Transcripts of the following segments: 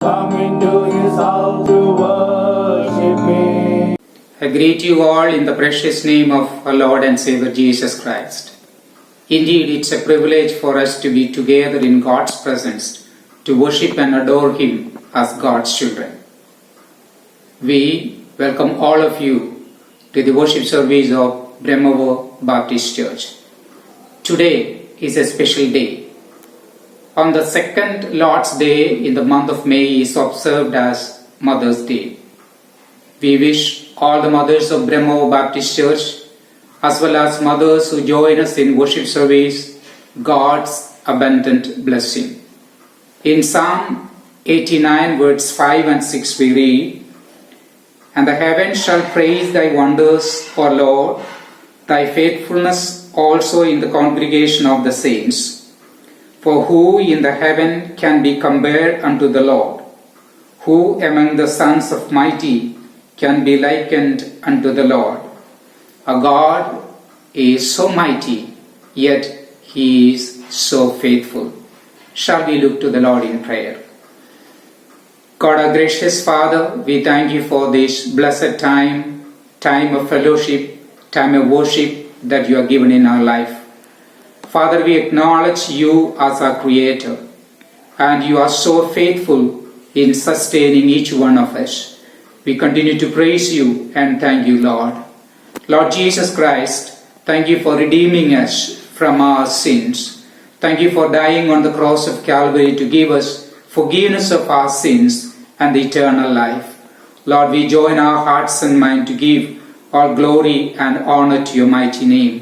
Come into his house to worship him. I greet you all in the precious name of our Lord and Savior Jesus Christ. Indeed, it's a privilege for us to be together in God's presence, to worship and adore Him as God's children. We welcome all of you to the worship service of Bremovo Baptist Church. Today is a special day. On the second Lord's Day in the month of May is observed as Mother's Day. We wish all the mothers of Bremovo Baptist Church, as well as mothers who join us in worship service, God's abundant blessing. In Psalm 89 verse 5 and 6 we read, "And the heavens shall praise thy wonders, O Lord, thy faithfulness also in the congregation of the saints. For who in the heaven can be compared unto the Lord? Who among the sons of mighty can be likened unto the Lord? Our God is so mighty, yet He is so faithful." Shall we look to the Lord in prayer? God, our gracious Father, we thank you for this blessed time of fellowship, time of worship that you have given in our life. Father, we acknowledge you as our Creator, and you are so faithful in sustaining each one of us. We continue to praise you and thank you, Lord. Lord Jesus Christ, thank you for redeeming us from our sins. Thank you for dying on the cross of Calvary to give us forgiveness of our sins and eternal life. Lord, we join our hearts and mind to give all glory and honor to your mighty name.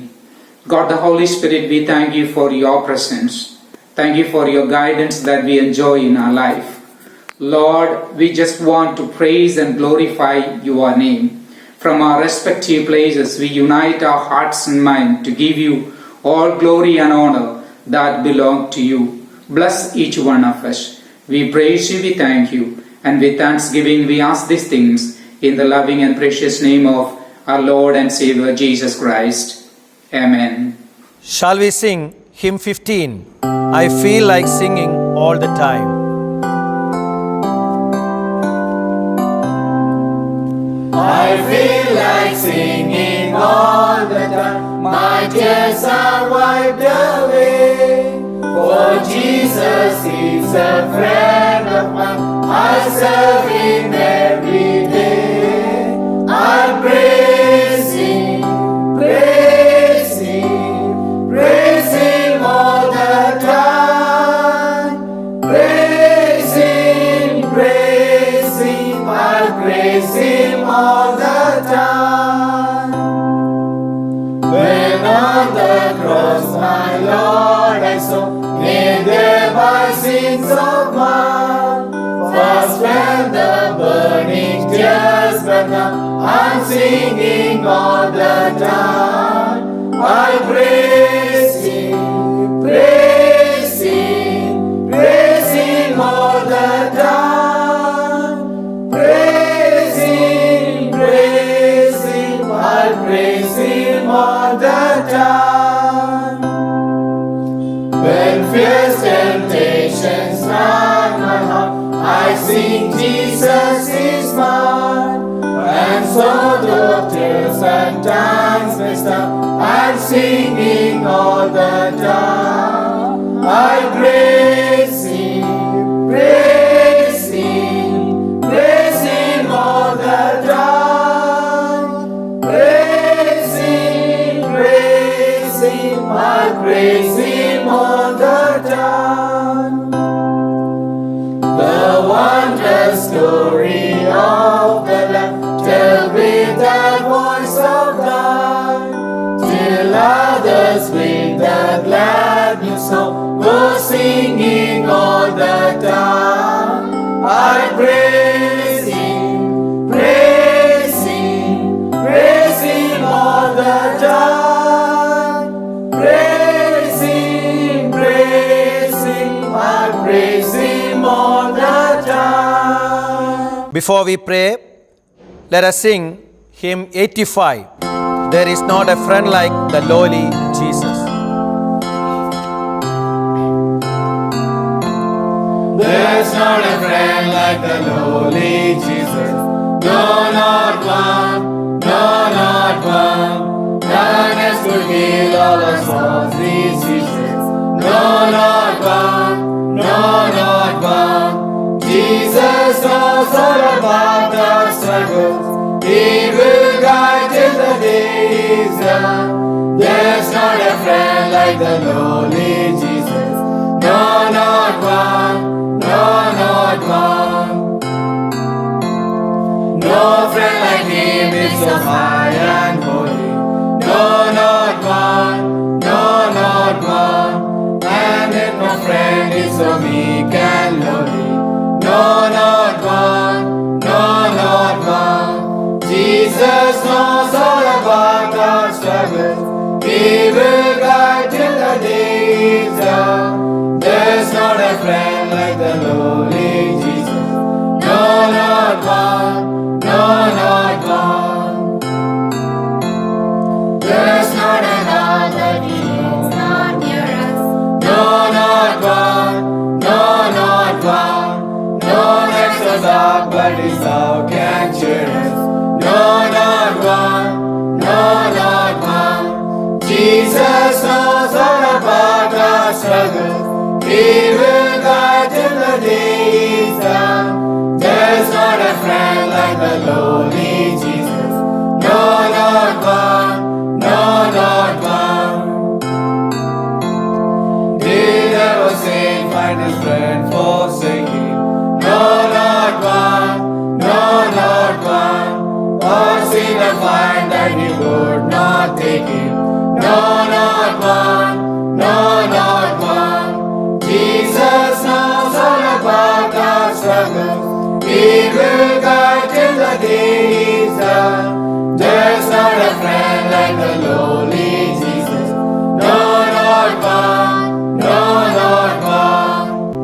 God the Holy Spirit, we thank you for your presence. Thank you for your guidance that we enjoy in our life. Lord, we just want to praise and glorify your name. From our respective places, we unite our hearts and mind to give you all glory and honor that belong to you. Bless each one of us. We praise you, we thank you, and with thanksgiving we ask these things in the loving and precious name of our Lord and Savior Jesus Christ. Amen. Shall we sing hymn 15? I feel like singing all the time. I feel like singing all the time. My tears are wiped away. For Jesus is a friend of mine. I serve Him every day. I praise Him, praise Him, praise Him all the time. Praise Him, praise Him, I praise Him all the time. When on the cross my Lord I saw, nailed there my sins of mine. First when the burning tears but now I'm singing all the time. I praise Him, praise Him, praise Him all the time. Praise Him, praise Him, I praise Him all the time. When fierce temptations round my heart, I sing Jesus is mine. And so though tears and times may stop, I'm singing all the time. I praise Him, praise Him, praise Him all the time. Praise Him, I praise Him all the time. The wondrous story of the Lamb, tell with the voice of God, till others with the glad new song go singing all the time. I praise Him, praise Him, praise Him all the time. Praise Him, I praise Him all the time. Before we pray, let us sing hymn 85. There is not a friend like the lowly Jesus. There's not a friend like like the lowly Jesus. No, not one. No, not one. None else could heal all our souls' diseases. No, not one. No, not one. Jesus knows all about our struggles. He will guide till the day is done. There's not a friend like the lowly Jesus. No, not one. No, not one. No friend like him is so high and holy. No, not one. No, not one. And yet no friend is so weak and lowly. No, not one. No, not one. Jesus knows all about our struggles. He will guide till the day is done. There's not a friend like the lowly Jesus. No, not one. No, not one. There's not a heart that He is not near us. No, not one. No, not one. No nights so dark, but His love can cheer us. No, not one. No, not one. Jesus knows all about our struggles. He will guide till the day is done. There's not a friend like the lowly Jesus. No, not one. No, not one. Did ever saint find his friend forsaken? No, not one. No, not one. Or sinner find that he would not take him. No, not one. No, not one. Jesus knows all about our struggles. He will guide till the day is done. There's not a friend like the lowly Jesus. No, not one. No, not one.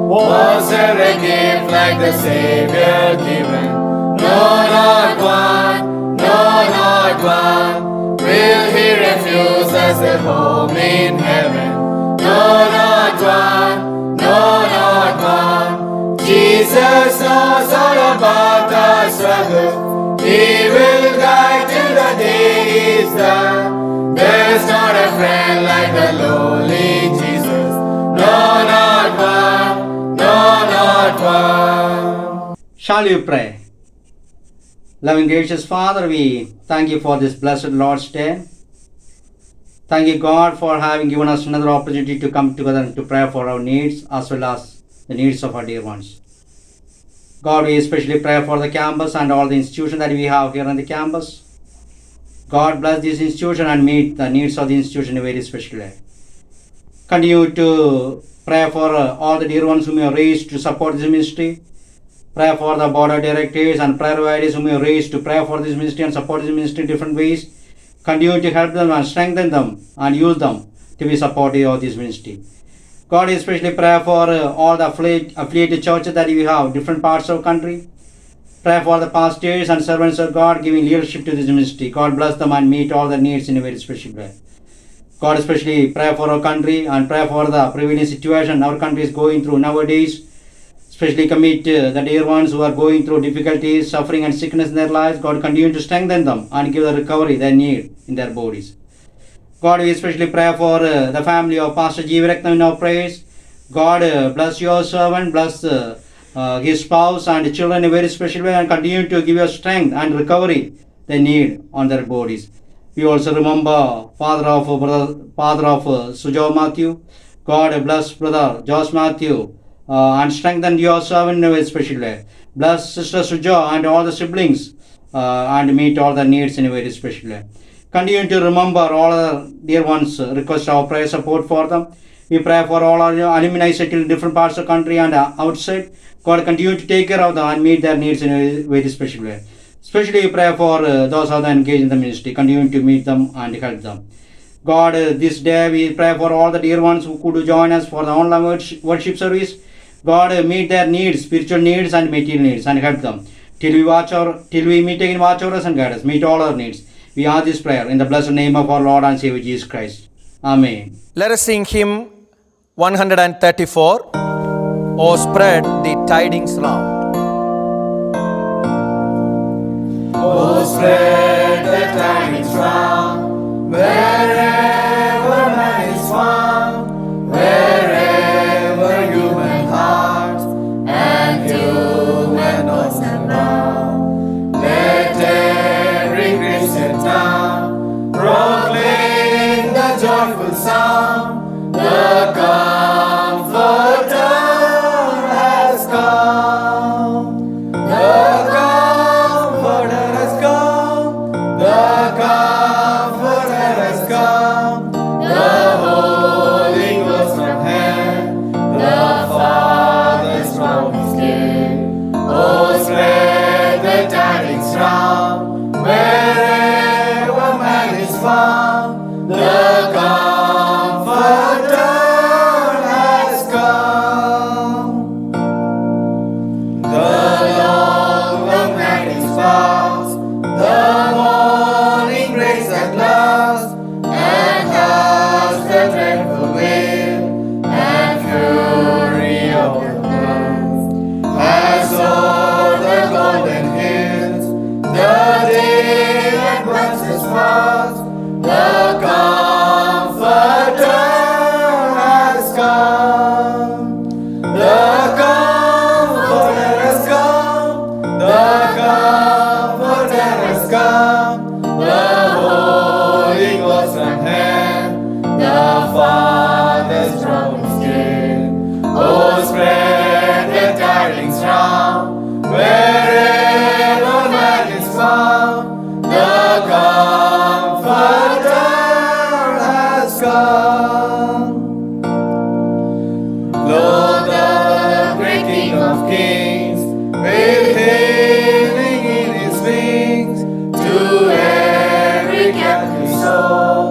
Was there a gift like the Savior given? No, not one. No, not one. Will He refuse us a home in heaven? No, not one. No, not one. Jesus knows all about our struggle. He will guide till the day is done. There's not a friend like the lowly Jesus. No, not one. No, not one. Shall you pray? Loving gracious Father, we thank you for this blessed Lord's Day. Thank you, God, for having given us another opportunity to come together and to pray for our needs as well as the needs of our dear ones. God, we especially pray for the campus and all the institutions that we have here on the campus. God bless this institution and meet the needs of the institution in a very special way. Continue to pray for all the dear ones whom you have raised to support this ministry. Pray for the board of directors and prayer providers whom you have raised to pray for this ministry and support this ministry in different ways. Continue to help them and strengthen them and use them to be supportive of this ministry. God, especially pray for all the affiliated churches that we have in different parts of the country. Pray for the pastors and servants of God giving leadership to this ministry. God bless them and meet all their needs in a very special way. God, especially pray for our country and pray for the prevailing situation our country is going through nowadays. Especially commit the dear ones who are going through difficulties, suffering and sickness in their lives. God, continue to strengthen them and give the recovery they need in their bodies. God, we especially pray for the family of Pastor Jeevaratnam in our prayers. God, bless your servant, bless his spouse and children in a very special way and continue to give your strength and recovery they need on their bodies. We also remember father of Sujo Matthew. God, bless brother Josh Matthew. And strengthen your servant in a very special way. Bless Sister Sujo and all the siblings and meet all the needs in a very special way. Continue to remember all our dear ones, request our prayer support for them. We pray for all our alumni settled in different parts of the country and outside. God, continue to take care of them and meet their needs in a very special way. Especially we pray for those who are engaged in the ministry. Continue to meet them and help them. God, this day we pray for all the dear ones who could join us for the online worship service. God, meet their needs, spiritual needs and material needs and help them. Till we meet again, watch over us and guide us. Meet all our needs. We ask this prayer in the blessed name of our Lord and Savior Jesus Christ. Amen. Let us sing hymn 134. Oh, spread the tidings round. Oh, spread the tidings round, wherever man is found, wherever human hearts and human thoughts abound. Let every Christian town proclaim the joyful sound, the Comforter has come. The Comforter has come. The Comforter has come. The Holy Ghost from heaven, the Father's promise gave. Oh, spread the tidings round, wherever man is found. The Comforter has come. The long night is past, the morning breaks at last, and has the dreadful wail and fury of the blast. As o'er the golden hills the day at once is past, the Comforter has come. The Comforter has come. The Comforter has come. The Holy Ghost from heaven, the Father's promise gave. Oh, spread the tidings round, wherever man is found. The Comforter has come. Lo, the great King of Kings, with healing in his wings, to every captive soul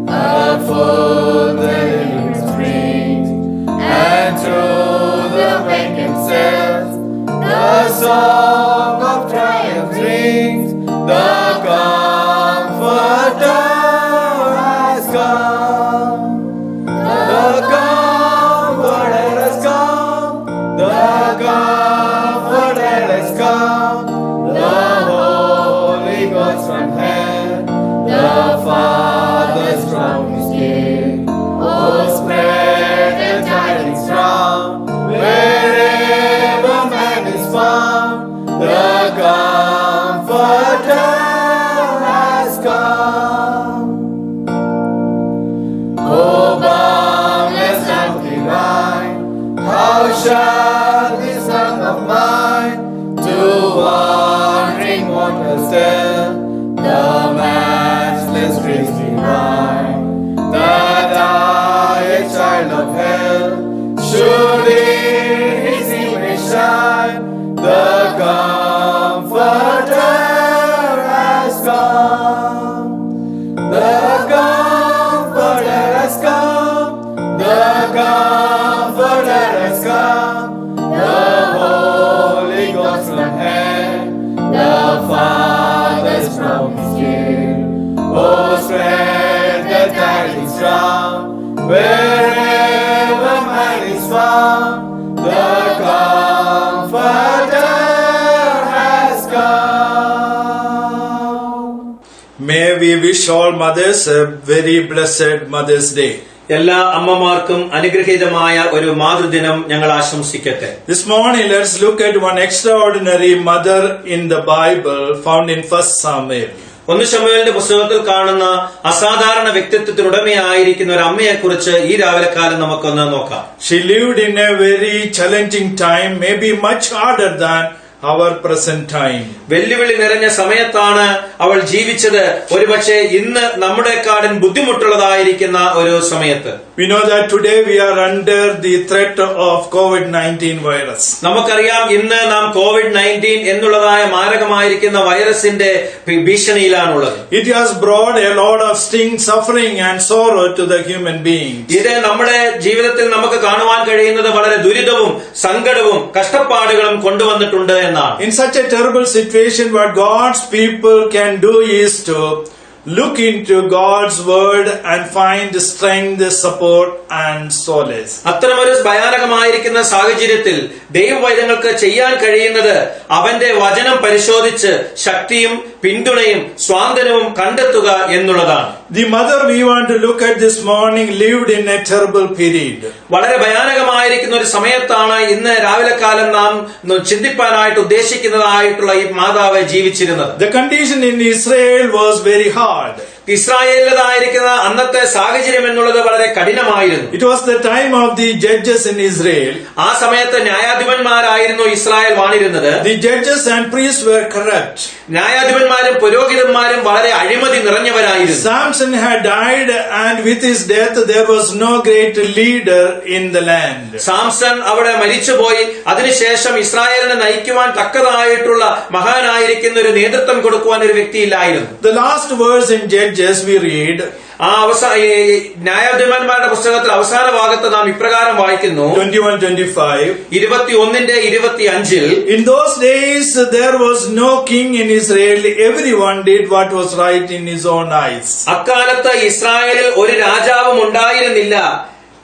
a full deliverance brings, and through the vacant cells the song of triumph rings. The Comforter has come. The Comforter has come. The Comforter has come. The Holy Ghost from heaven, the Father's promise gave. Oh, spread the tidings round, wherever man is found. The Comforter has come. Oh, boundless love divine, how shall this love of mine to wandering waters tell the matchless grace divine, that I, a child of hell, should in his image shine. The Comforter has come. The Comforter has come. The Comforter has come. The Holy Ghost from heaven, the Father's promise gave. Oh, spread the tidings round, wherever man is found. The Comforter has come. May we wish all mothers a very blessed Mother's Day. എല്ലാ അമ്മമാർക്കും അനുഗ്രഹീതമായ ഒരു മാതൃദിനം ഞങ്ങൾ ആശംസിക്കട്ടെ. This morning, let's look at one extraordinary mother in the Bible found in 1 Samuel. 1 ശമൂവേലിന്റെ പുസ്തകത്തിൽ കാണുന്ന അസാധാരണ വ്യക്തിത്വത്തിനുടമയായിരിക്കുന്ന ഒരു അമ്മയെ കുറിച്ച് ഈ രാവിലെ കാലം നമുക്കൊന്ന് നോക്കാം. She lived in a very challenging time, maybe much harder than our present time. വെല്ലുവിളി നിറഞ്ഞ സമയത്താണ് അവൾ ജീവിച്ചത്. ഒരുപക്ഷെ ഇന്ന് നമ്മുടെക്കാളും ബുദ്ധിമുട്ടുള്ളതായിരിക്കുന്ന ഒരു സമയത്ത്. We know that today we are under the threat of COVID-19 virus. നമുക്കറിയാം ഇന്ന് നാം COVID-19 എന്നുള്ളതായ മാരകമായിരിക്കുന്ന വൈറസിന്റെ ഭീഷണിയിലാണുള്ളത്. It has brought a lot of sting, suffering and sorrow to the human being. ഇത് നമ്മുടെ ജീവിതത്തിൽ നമുക്ക് കാണുവാൻ കഴിയുന്നത് വളരെ ദുരിതവും സങ്കടവും കഷ്ടപ്പാടുകളും കൊണ്ടുവന്നിട്ടുണ്ട് എന്നാണ്. In such a terrible situation, what God's people can do is to look into God's word and find strength, support and solace. അത്തരമൊരു ഭയാനകമായിരിക്കുന്ന സാഹചര്യത്തിൽ ദൈവവൈദ്യങ്ങൾക്ക് ചെയ്യാൻ കഴിയുന്നത് അവന്റെ വചനം പരിശോധിച്ച് ശക്തിയും പിന്തുണയും സ്വാന്തനവും കണ്ടെത്തുക എന്നുള്ളതാണ്. The mother we want to look at this morning lived in a terrible period. വളരെ ഭയാനകമായിരിക്കുന്ന ഒരു സമയത്താണ് ഇന്ന് രാവിലെ കാലം നാം ചിന്തിപ്പാനായിട്ട് ഉദ്ദേശിക്കുന്നതായിട്ടുള്ള ഈ മാതാവ് ജീവിച്ചിരുന്നത്. The condition in Israel was very hard. ഇസ്രായേലിലേതായിരിക്കുന്ന അന്നത്തെ സാഹചര്യം എന്നുള്ളത് വളരെ കഠിനമായിരുന്നു. It was the time of the judges in Israel. ആ സമയത്ത് ന്യായാധിപന്മാരായിരുന്നു ഇസ്രായേൽ വാണിരുന്നത്. The judges and priests were corrupt. ന്യായാധിപന്മാരും പുരോഹിതന്മാരും വളരെ അഴിമതി നിറഞ്ഞവരായിരുന്നു. Samson had died, and with his death there was no great leader in the land. Samson അവിടെ മരിച്ചുപോയി. അതിനുശേഷം ഇസ്രായേലിനെ നയിക്കുവാൻ തക്കതായിട്ടുള്ള മഹാനായിരിക്കുന്ന ഒരു നേതൃത്വം കൊടുക്കുവാൻ ഒരു വ്യക്തിയില്ലായിരുന്നു. The last verse in Judges we read, ആ ന്യായാധിപന്മാരുടെ പുസ്തകത്തിൽ അവസാന ഭാഗത്ത് നാം ഇപ്രകാരം വായിക്കുന്നു, 21-25. 21-25. In those days there was no king in Israel. Everyone did what was right in his own eyes. അക്കാലത്ത് ഇസ്രായേലിൽ ഒരു രാജാവും ഉണ്ടായിരുന്നില്ല.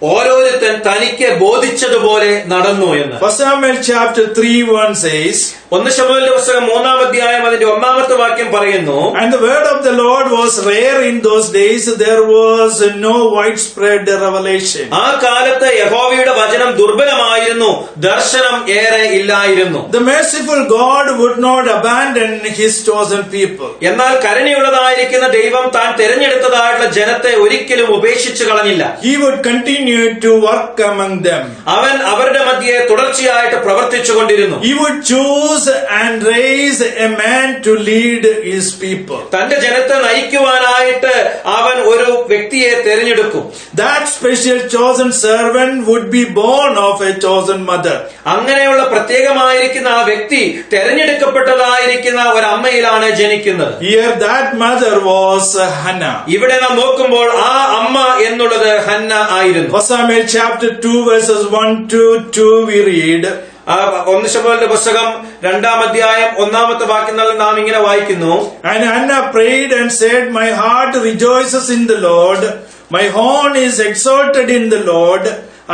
ഓരോരുത്തൻ തനിക്ക് ബോധിച്ചതുപോലെ നടന്നു എന്ന്. 1 Samuel chapter 3:1 says, 1 ശമൂവേലിന്റെ പുസ്തകം 3-ാം അധ്യായം അതിന്റെ 1-ാമത്തെ വാക്യം പറയുന്നു, and the word of the Lord was rare in those days. There was no widespread revelation. ആ കാലത്ത് യഹോവയുടെ വചനം ദുർബലമായിരുന്നു, ദർശനം ഏറെ ഇല്ലായിരുന്നു. The merciful God would not abandon his chosen people. എന്നാൽ കരുണയുള്ളതായിരിക്കുന്ന ദൈവം താൻ തിരഞ്ഞെടുത്തതായിട്ടുള്ള ജനത്തെ ഒരിക്കലും ഉപേക്ഷിച്ചു കളഞ്ഞില്ല. He would continue to work among them. അവൻ അവരുടെ മധ്യേ തുടർച്ചയായിട്ട് പ്രവർത്തിച്ചു കൊണ്ടിരുന്നു. He would choose and raise a man to lead his people. തന്റെ ജനത്തെ നയിക്കുവാനായിട്ട് അവൻ ഒരു വ്യക്തിയെ തിരഞ്ഞെടുക്കും. That special chosen servant would be born of a chosen mother. അങ്ങനെയുള്ള പ്രത്യേകമായിരിക്കുന്ന ആ വ്യക്തി തെരഞ്ഞെടുക്കപ്പെട്ടതായിരിക്കുന്ന ഒരു അമ്മയിലാണ് ജനിക്കുന്നത്. Here that mother was Hannah. ഇവിടെ നാം നോക്കുമ്പോൾ ആ അമ്മ എന്നുള്ളത് ഹന്ന ആയിരുന്നു. 1 Samuel chapter 2 verses 1-2 we read, 1 ശമൂവേലിന്റെ പുസ്തകം 2-ാം അധ്യായം 1-ാമത്തെ വാക്യങ്ങളിൽ നാം ഇങ്ങനെ വായിക്കുന്നു, and Hannah prayed and said, my heart rejoices in the Lord, my horn is exalted in the Lord.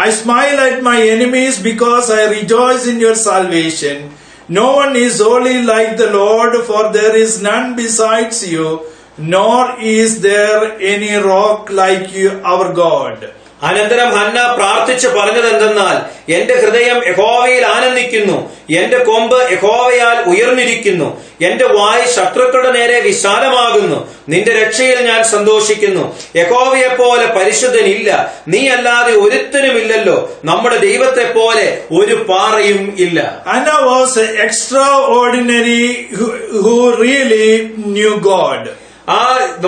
I smile at my enemies because I rejoice in your salvation. No one is holy like the Lord, for there is none besides you, nor is there any rock like you, our God. അനന്തരം Hannah പ്രാർത്ഥിച്ച് പറഞ്ഞത് എന്തെന്നാൽ, എന്റെ ഹൃദയം യഹോവയിൽ ആനന്ദിക്കുന്നു, എന്റെ കൊമ്പ് യഹോവയാൽ ഉയർന്നിരിക്കുന്നു, എന്റെ വായ് ശത്രുക്കളുടെ നേരെ വിശാലമാകുന്നു, നിന്റെ രക്ഷയിൽ ഞാൻ സന്തോഷിക്കുന്നു. യഹോവയെപ്പോലെ പരിശുദ്ധനില്ല, നീ അല്ലാതെ ഒരുത്തനുമില്ലല്ലോ, നമ്മുടെ ദൈവത്തെ പോലെ ഒരു പാറയും ഇല്ല. Hannah was extraordinary who really knew God. ആ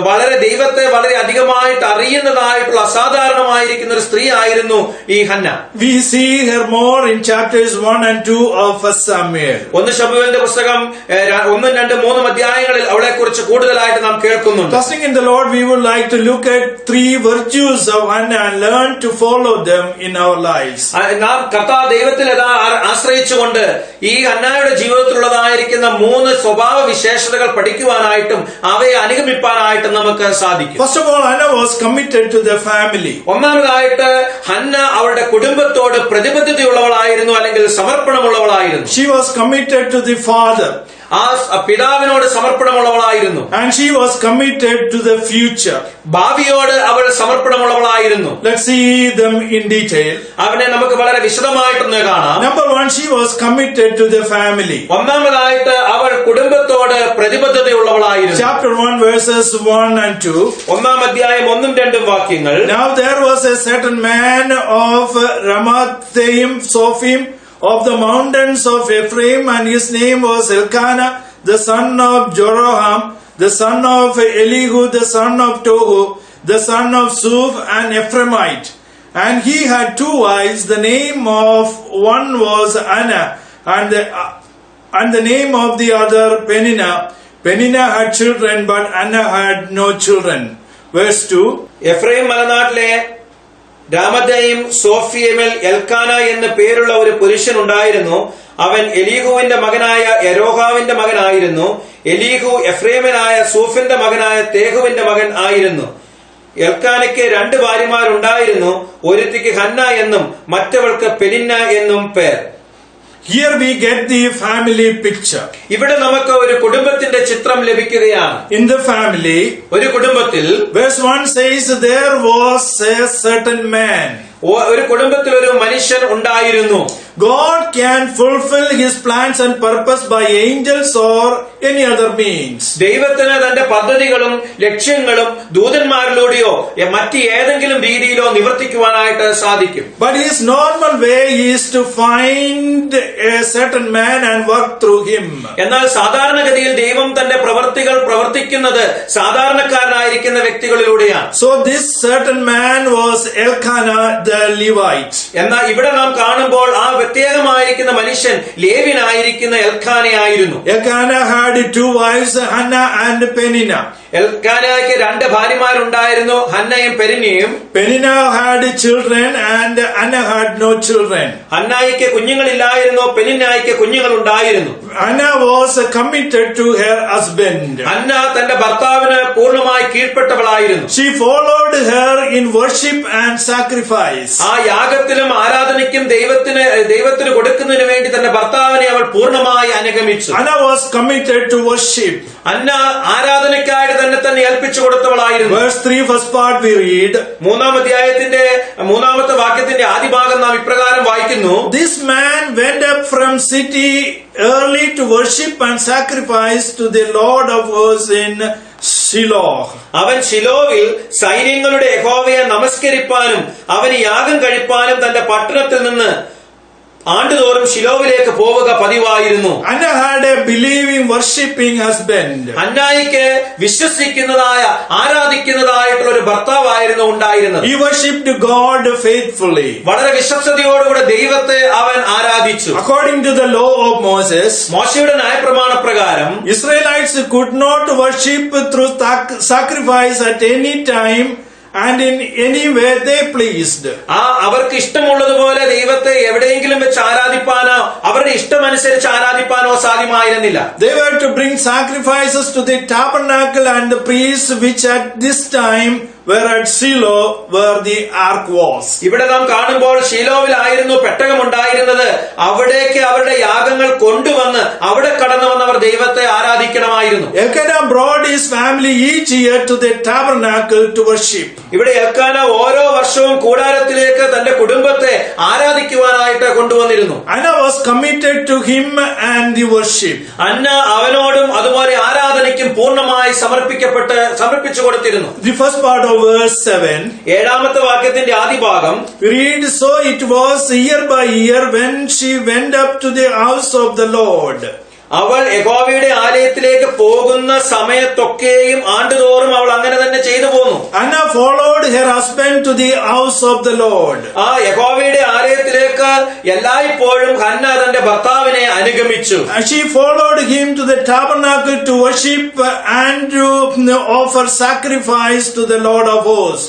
വളരെ ദൈവത്തെ വളരെ അധികമായിട്ട് അറിയുന്നതായിട്ടുള്ള അസാധാരണമായിരിക്കുന്ന ഒരു സ്ത്രീ ആയിരുന്നു ഈ Hannah. We see her more in chapters 1 and 2 of 1 Samuel. 1 ശമൂവേലിന്റെ പുസ്തകം 1, 2, 3 അധ്യായങ്ങളിൽ അവളെ കുറിച്ച് കൂടുതലായിട്ട് നാം കേൾക്കുന്നുണ്ട്. Trusting in the Lord, we would like to look at 3 virtues of Hannah and learn to follow them in our lives. നാം ദൈവത്തിൽ ആശ്രയിച്ചുകൊണ്ട് ഈ ഹന്നായുടെ ജീവിതത്തിലുള്ളതായിരിക്കുന്ന 3 സ്വഭാവ വിശേഷതകൾ പഠിക്കുവാനായിട്ടും അവയെ അനുഗമിപ്പാനായിട്ടും നമുക്ക് സാധിക്കും. First of all, Hannah was committed to the family. ഒന്നാമതായിട്ട് ഹന്ന അവളുടെ കുടുംബത്തോട് പ്രതിബദ്ധതയുള്ളവളായിരുന്നു, അല്ലെങ്കിൽ സമർപ്പണമുള്ളവളായിരുന്നു. She was committed to the father. ആ പിതാവിനോട് സമർപ്പണമുള്ളവളായിരുന്നു. And she was committed to the future. ഭാവിയോട് അവൾ സമർപ്പണമുള്ളവളായിരുന്നു. Let's see them in detail. അവനെ നമുക്ക് വളരെ വിശദമായിട്ടൊന്ന് കാണാം. Number 1, she was committed to the family. ഒന്നാമതായിട്ട് അവൾ കുടുംബത്തോട് പ്രതിബദ്ധതയുള്ളവളായിരുന്നു. Chapter 1 verses 1 and 2. 1-ാം അധ്യായം 1-2 വാക്യങ്ങൾ. Now there was a certain man of Ramathaim Sophim of the mountains of Ephraim, and his name was Elkanah, the son of Jeroham, the son of Elihu, the son of Tohu, the son of Suf, an Ephraimite. And he had 2 wives. The name of one was Anna, and the name of the other Peninnah. Peninnah had children, but Anna had no children. Verse 2. Ephraim മലനാട്ടിലെ രാമദയും സോഫിയമിൽ Elkanah എന്ന പേരുള്ള ഒരു പുരുഷൻ ഉണ്ടായിരുന്നു. അവൻ എലീഹുവിന്റെ മകനായ യെരോഹാമിന്റെ മകനായിരുന്നു. എലീഹു എഫ്രേമനായ സൂഫിന്റെ മകനായ തേഹുവിന്റെ മകൻ ആയിരുന്നു. എൽക്കാനയ്ക്ക് 2 ഭാര്യമാരുണ്ടായിരുന്നു. ഒരുത്തിക്ക് ഹന്ന എന്നും മറ്റവൾക്ക് പെനിന്ന എന്നും പേർ. Here we get the family picture. ഇവിടെ നമുക്ക് ഒരു കുടുംബത്തിന്റെ ചിത്രം ലഭിക്കുകയാണ്. In the family, ഒരു കുടുംബത്തിൽ verse 1 says there was a certain man. ഒരു കുടുംബത്തിൽ ഒരു മനുഷ്യൻ ഉണ്ടായിരുന്നു. God can fulfill his plans and purpose by angels or any other means. ദൈവത്തിന് തന്റെ പദ്ധതികളും ലക്ഷ്യങ്ങളും ദൂതന്മാരിലൂടെയോ മറ്റ് ഏതെങ്കിലും രീതിയിലോ നിവർത്തിക്കുവാനായിട്ട് സാധിക്കും. But his normal way is to find a certain man and work through him. എന്നാൽ സാധാരണഗതിയിൽ ദൈവം തന്റെ പ്രവർത്തികൾ പ്രവർത്തിക്കുന്നത് സാധാരണക്കാരനായിരിക്കുന്ന വ്യക്തികളിലൂടെയാണ്. So this certain man was Elkanah the Levite. എന്നാൽ ഇവിടെ നാം കാണുമ്പോൾ ആ പ്രത്യേകമായിരിക്കുന്ന മനുഷ്യൻ ലേവ്യനായിരിക്കുന്ന എൽക്കാനയായിരുന്നു. Elkanah had 2 wives, Hannah and Peninnah. എൽക്കാനയ്ക്ക് 2 ഭാര്യമാരുണ്ടായിരുന്നു, ഹന്നയും പെരിന്നയും. Peninnah had children and Hannah had no children. ഹന്നായിക്ക് കുഞ്ഞുങ്ങളില്ലായിരുന്നു, പെനിന്നായിക്ക് കുഞ്ഞുങ്ങൾ ഉണ്ടായിരുന്നു. Hannah was committed to her husband. Hannah തന്റെ ഭർത്താവിന് പൂർണ്ണമായി കീഴ്പ്പെട്ടവളായിരുന്നു. She followed her in worship and sacrifice. ആ യാഗത്തിലും ആരാധനയ്ക്കും ദൈവത്തിന് കൊടുക്കുന്നതിന് വേണ്ടി തന്റെ ഭർത്താവിനെ അവൾ പൂർണ്ണമായി അനുഗമിച്ചു. Hannah was committed to worship. Hannah ആരാധനയ്ക്കായിട്ട് തന്നെ ഏൽപ്പിച്ചു കൊടുത്തവളായിരുന്നു. Verse 3 first part we read. 3-ാം അധ്യായത്തിന്റെ 3-ാമത്തെ വാക്യത്തിന്റെ ആദ്യ ഭാഗം നാം ഇപ്രകാരം വായിക്കുന്നു. This man went up from city early to worship and sacrifice to the Lord of hosts in Shiloh. അവൻ ശിലോവിൽ സൈന്യങ്ങളുടെ യഹോവയെ നമസ്കരിപ്പാനും അവന് യാഗം കഴിപ്പാനും തന്റെ പട്ടണത്തിൽ നിന്ന് ആണ്ടുതോറും ശിലോവിലേക്ക് പോവുക പതിവായിരുന്നു. Hannah had a believing, worshipping husband. ഹന്നായിക്ക് വിശ്വസിക്കുന്നതായ ആരാധിക്കുന്നതായിട്ടുള്ള ഒരു ഭർത്താവായിരുന്നു ഉണ്ടായിരുന്നത്. He worshipped God faithfully. വളരെ വിശ്വസ്തയോടുകൂടെ ദൈവത്തെ അവൻ ആരാധിച്ചു. According to the law of Moses, മോശയുടെ ന്യായപ്രമാണ പ്രകാരം Israelites could not worship through sacrifice at any time and in any way they pleased. അവർക്ക് ഇഷ്ടമുള്ളതുപോലെ ദൈവത്തെ എവിടെയെങ്കിലും വെച്ച് ആരാധിപ്പാനോ അവരുടെ ഇഷ്ടമനുസരിച്ച് ആരാധിപ്പാനോ സാധ്യമായിരുന്നില്ല. They were to bring sacrifices to the tabernacle and the priests which at this time were at Shiloh where the ark was. ഇവിടെ നാം കാണുമ്പോൾ ശീലോവിലായിരുന്നു പെട്ടകം ഉണ്ടായിരുന്നത്. അവിടേക്ക് അവരുടെ യാഗങ്ങൾ കൊണ്ടുവന്ന് അവിടെ കടന്നു വന്നവർ ദൈവത്തെ ആരാധിക്കണമായിരുന്നു. Elkanah brought his family each year to the tabernacle to worship. ഇവിടെ എൽക്കാന ഓരോ വർഷവും കൂടാരത്തിലേക്ക് തന്റെ കുടുംബത്തെ ആരാധിക്കുവാനായിട്ട് കൊണ്ടുവന്നിരുന്നു. Hannah was committed to him and the worship. അന്ന അവനോടും അതുപോലെ ആരാധനയ്ക്കും പൂർണ്ണമായി സമർപ്പിച്ചു കൊടുത്തിരുന്നു. The first part of verse 7. 7-ാമത്തെ വാക്യത്തിന്റെ ആദ്യ ഭാഗം We read, so it was year by year when she went up to the house of the Lord. അവൾ യഹോവയുടെ ആലയത്തിലേക്ക് പോകുന്ന സമയത്തൊക്കെയും ആണ്ടുതോറും അവൾ അങ്ങനെ തന്നെ ചെയ്തു പോന്നു. Hannah followed her husband to the house of the Lord. യഹോവയുടെ ആലയത്തിലേക്ക് എല്ലായ്പ്പോഴും ഹന്ന തന്റെ ഭർത്താവിനെ അനുഗമിച്ചു. She followed him to the tabernacle to worship and to offer sacrifice to the Lord of hosts.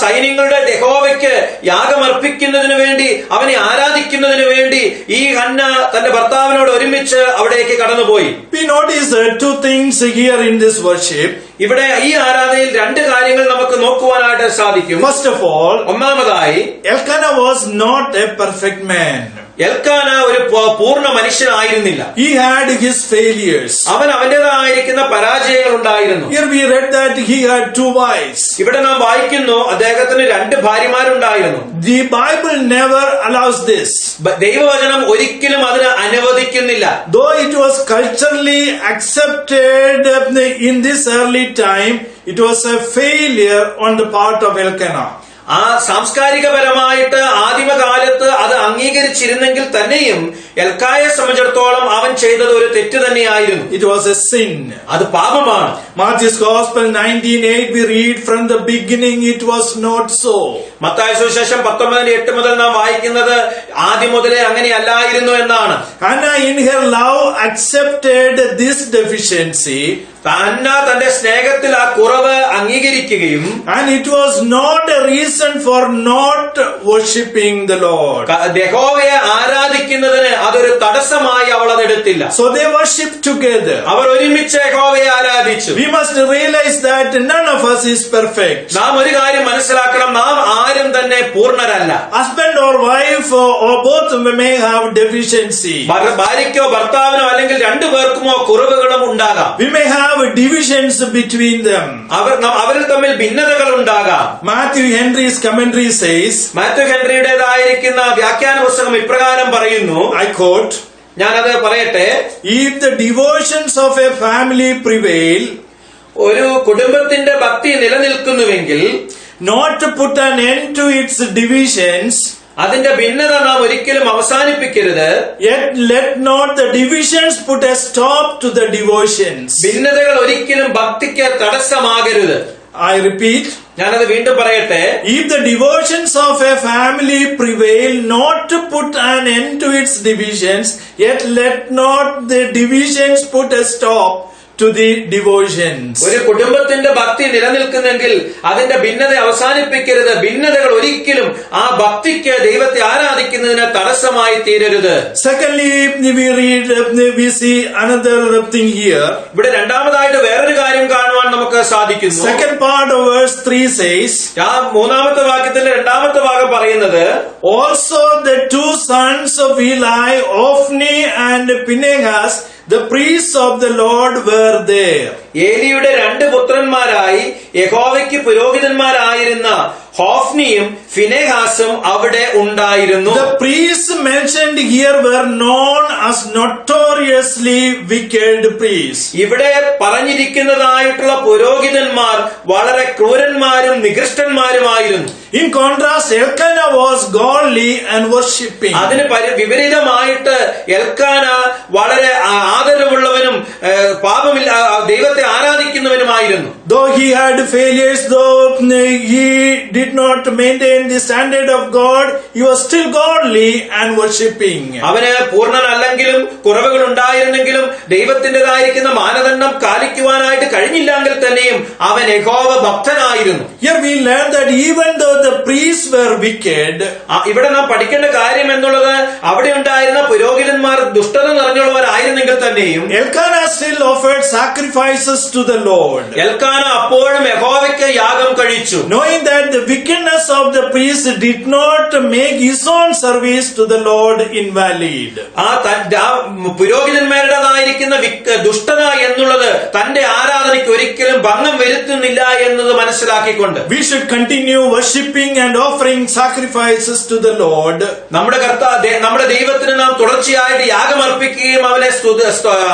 സൈന്യങ്ങളുടെ യഹോവയ്ക്ക് യാഗമർപ്പിക്കുന്നതിന് വേണ്ടി അവനെ ആരാധിക്കുന്നതിന് വേണ്ടി ഈ ഹന്ന തന്റെ ഭർത്താവിനോട് ഒരുമിച്ച് അവിടേക്ക് കടന്നുപോയി. We notice 2 things here in this worship. ഇവിടെ ഈ ആരാധനയിൽ 2 കാര്യങ്ങൾ നമുക്ക് നോക്കുവാനായിട്ട് സാധിക്കും. First of all, ഒന്നാമതായി Elkanah was not a perfect man. Elkanah ഒരു പൂർണ്ണ മനുഷ്യനായിരുന്നില്ല. He had his failures. അവന്റേതായിരിക്കുന്ന പരാജയങ്ങൾ ഉണ്ടായിരുന്നു. Here we read that he had 2 wives. ഇവിടെ നാം വായിക്കുന്നു അദ്ദേഹത്തിന് 2 ഭാര്യമാരുണ്ടായിരുന്നു. The Bible never allows this. ദൈവവചനം ഒരിക്കലും അതിന് അനുവദിക്കുന്നില്ല. Though it was culturally accepted in this early time, it was a failure on the part of Elkanah. സാംസ്കാരികപരമായിട്ട് ആദിമകാലത്ത് അത് അംഗീകരിച്ചിരുന്നെങ്കിൽ തന്നെയും എൽക്കായെ സംബന്ധിച്ചിടത്തോളം അവൻ ചെയ്തത് ഒരു തെറ്റ് തന്നെയായിരുന്നു. It was a sin. അത് പാപമാണ്. Matthew's Gospel 19:8 we read, from the beginning it was not so. Mathai സുവിശേഷം 19:8 മുതൽ നാം വായിക്കുന്നത് ആദ്യം മുതലേ അങ്ങനെയല്ലായിരുന്നു എന്നാണ്. Hannah in her love accepted this deficiency അന്ന തന്റെ സ്നേഹത്തിൽ ആ കുറവ് അംഗീകരിക്കുകയും and it was not a reason for not worshipping the Lord. യഹോവയെ ആരാധിക്കുന്നതിന് അതൊരു തടസ്സമായി അവൾ അതെടുത്തില്ല. So they worshipped together. അവർ ഒരുമിച്ച് യഹോവയെ ആരാധിച്ചു. We must realize that none of us is perfect. നാം ഒരു കാര്യം മനസ്സിലാക്കണം, നാം ആരും തന്നെ പൂർണ്ണരല്ല. Husband or wife or both may have deficiency. ഭാര്യയ്ക്കോ ഭർത്താവിനോ അല്ലെങ്കിൽ രണ്ടു പേർക്കുമോ കുറവുകളും ഉണ്ടാകാം. We may have divisions between them. അവരിൽ തമ്മിൽ ഭിന്നതകൾ ഉണ്ടാകാം. Matthew Henry's commentary says, Mathew ഹെൻറിയുടേതായിരിക്കുന്ന വ്യാഖ്യാന പുസ്തകം ഇപ്രകാരം പറയുന്നു, I quote, ഞാനത് പറയട്ടെ. if the devotions of a family prevail, ഒരു കുടുംബത്തിന്റെ ഭക്തി നിലനിൽക്കുന്നുവെങ്കിൽ not to put an end to its divisions, അതിന്റെ ഭിന്നത നാം ഒരിക്കലും അവസാനിപ്പിക്കരുത്. yet let not the divisions put a stop to the devotions. ഭിന്നതകൾ ഒരിക്കലും ഭക്തിക്ക് തടസ്സമാകരുത്. I repeat, ഞാനത് വീണ്ടും പറയട്ടെ. if the devotions of a family prevail, not to put an end to its divisions, yet let not the divisions put a stop to the devotions. ഒരു കുടുംബത്തിന്റെ ഭക്തി നിലനിൽക്കുന്നെങ്കിൽ അതിന്റെ ഭിന്നത അവസാനിപ്പിക്കരുത്. ഭിന്നതകൾ ഒരിക്കലും ആ ഭക്തിക്ക്, ദൈവത്തെ ആരാധിക്കുന്നതിന് തടസ്സമായി തീരരുത്. Secondly, we see another thing here. ഇവിടെ രണ്ടാമതായിട്ട് വേറൊരു കാര്യം കാണുവാൻ നമുക്ക് സാധിക്കുന്നു. Second part of verse 3 says, മൂന്നാമത്തെ വാക്യത്തിന്റെ രണ്ടാമത്തെ ഭാഗം പറയുന്നത്, also the two sons of Eli, Hophni and Phinehas, the priests of the Lord, were there. ഏലിയുടെ രണ്ട് പുത്രന്മാരായി യഹോവയ്ക്ക് പുരോഹിതന്മാരായിരുന്ന ഹോഫ്നിയും ഫിനെഹാസും അവിടെ ഉണ്ടായിരുന്നു. The priests mentioned here were known as notoriously wicked priests. ഇവിടെ പറഞ്ഞിരിക്കുന്നതായിട്ടുള്ള പുരോഹിതന്മാർ വളരെ ക്രൂരന്മാരും നികൃഷ്ടന്മാരുമായിരുന്നു. In contrast, Elkanah was godly and worshipping. അതിന് വിപരീതമായിട്ട് Elkanah വളരെ ആദരവുള്ളവനും പാപമില്ല ദൈവത്തെ ആരാധിക്കുന്നവനുമായിരുന്നു. Though he had failures, though he did not maintain the standard of God, he was still godly and worshipping. അവന് പൂർണ്ണനല്ലെങ്കിലും കുറവുകൾ ഉണ്ടായിരുന്നെങ്കിലും ദൈവത്തിൻ്റെതായിരിക്കുന്ന മാനദണ്ഡം പാലിക്കുവാനായിട്ട് കഴിഞ്ഞില്ലെങ്കിൽ തന്നെയും അവൻ യഹോവ ഭക്തനായിരുന്നു. Here we learn that even though the priests were wicked, ഇവിടെ നാം പഠിക്കേണ്ട കാര്യം എന്നുള്ളത് അവിടെ ഉണ്ടായിരുന്ന പുരോഹിതന്മാർ ദുഷ്ടത നിറഞ്ഞുള്ളവരായിരുന്നെങ്കിൽ തന്നെയും Elkanah still offered sacrifices to the Lord. Elkanah അപ്പോഴും യഹോവയ്ക്ക് യാഗം കഴിച്ചു. Knowing that the wickedness of the priest did not make his own service to the Lord invalid. പുരോഹിതന്മാരുടേതായിരിക്കുന്ന ദുഷ്ടത എന്നുള്ളത് തന്റെ ആരാധനയ്ക്ക് ഒരിക്കലും ഭംഗം വരുത്തുന്നില്ല എന്നത് മനസ്സിലാക്കിക്കൊണ്ട് We should continue worshipping and offering sacrifices to the Lord. നമ്മുടെ ദൈവത്തിന് നാം തുടർച്ചയായിട്ട് യാഗമർപ്പിക്കുകയും അവനെ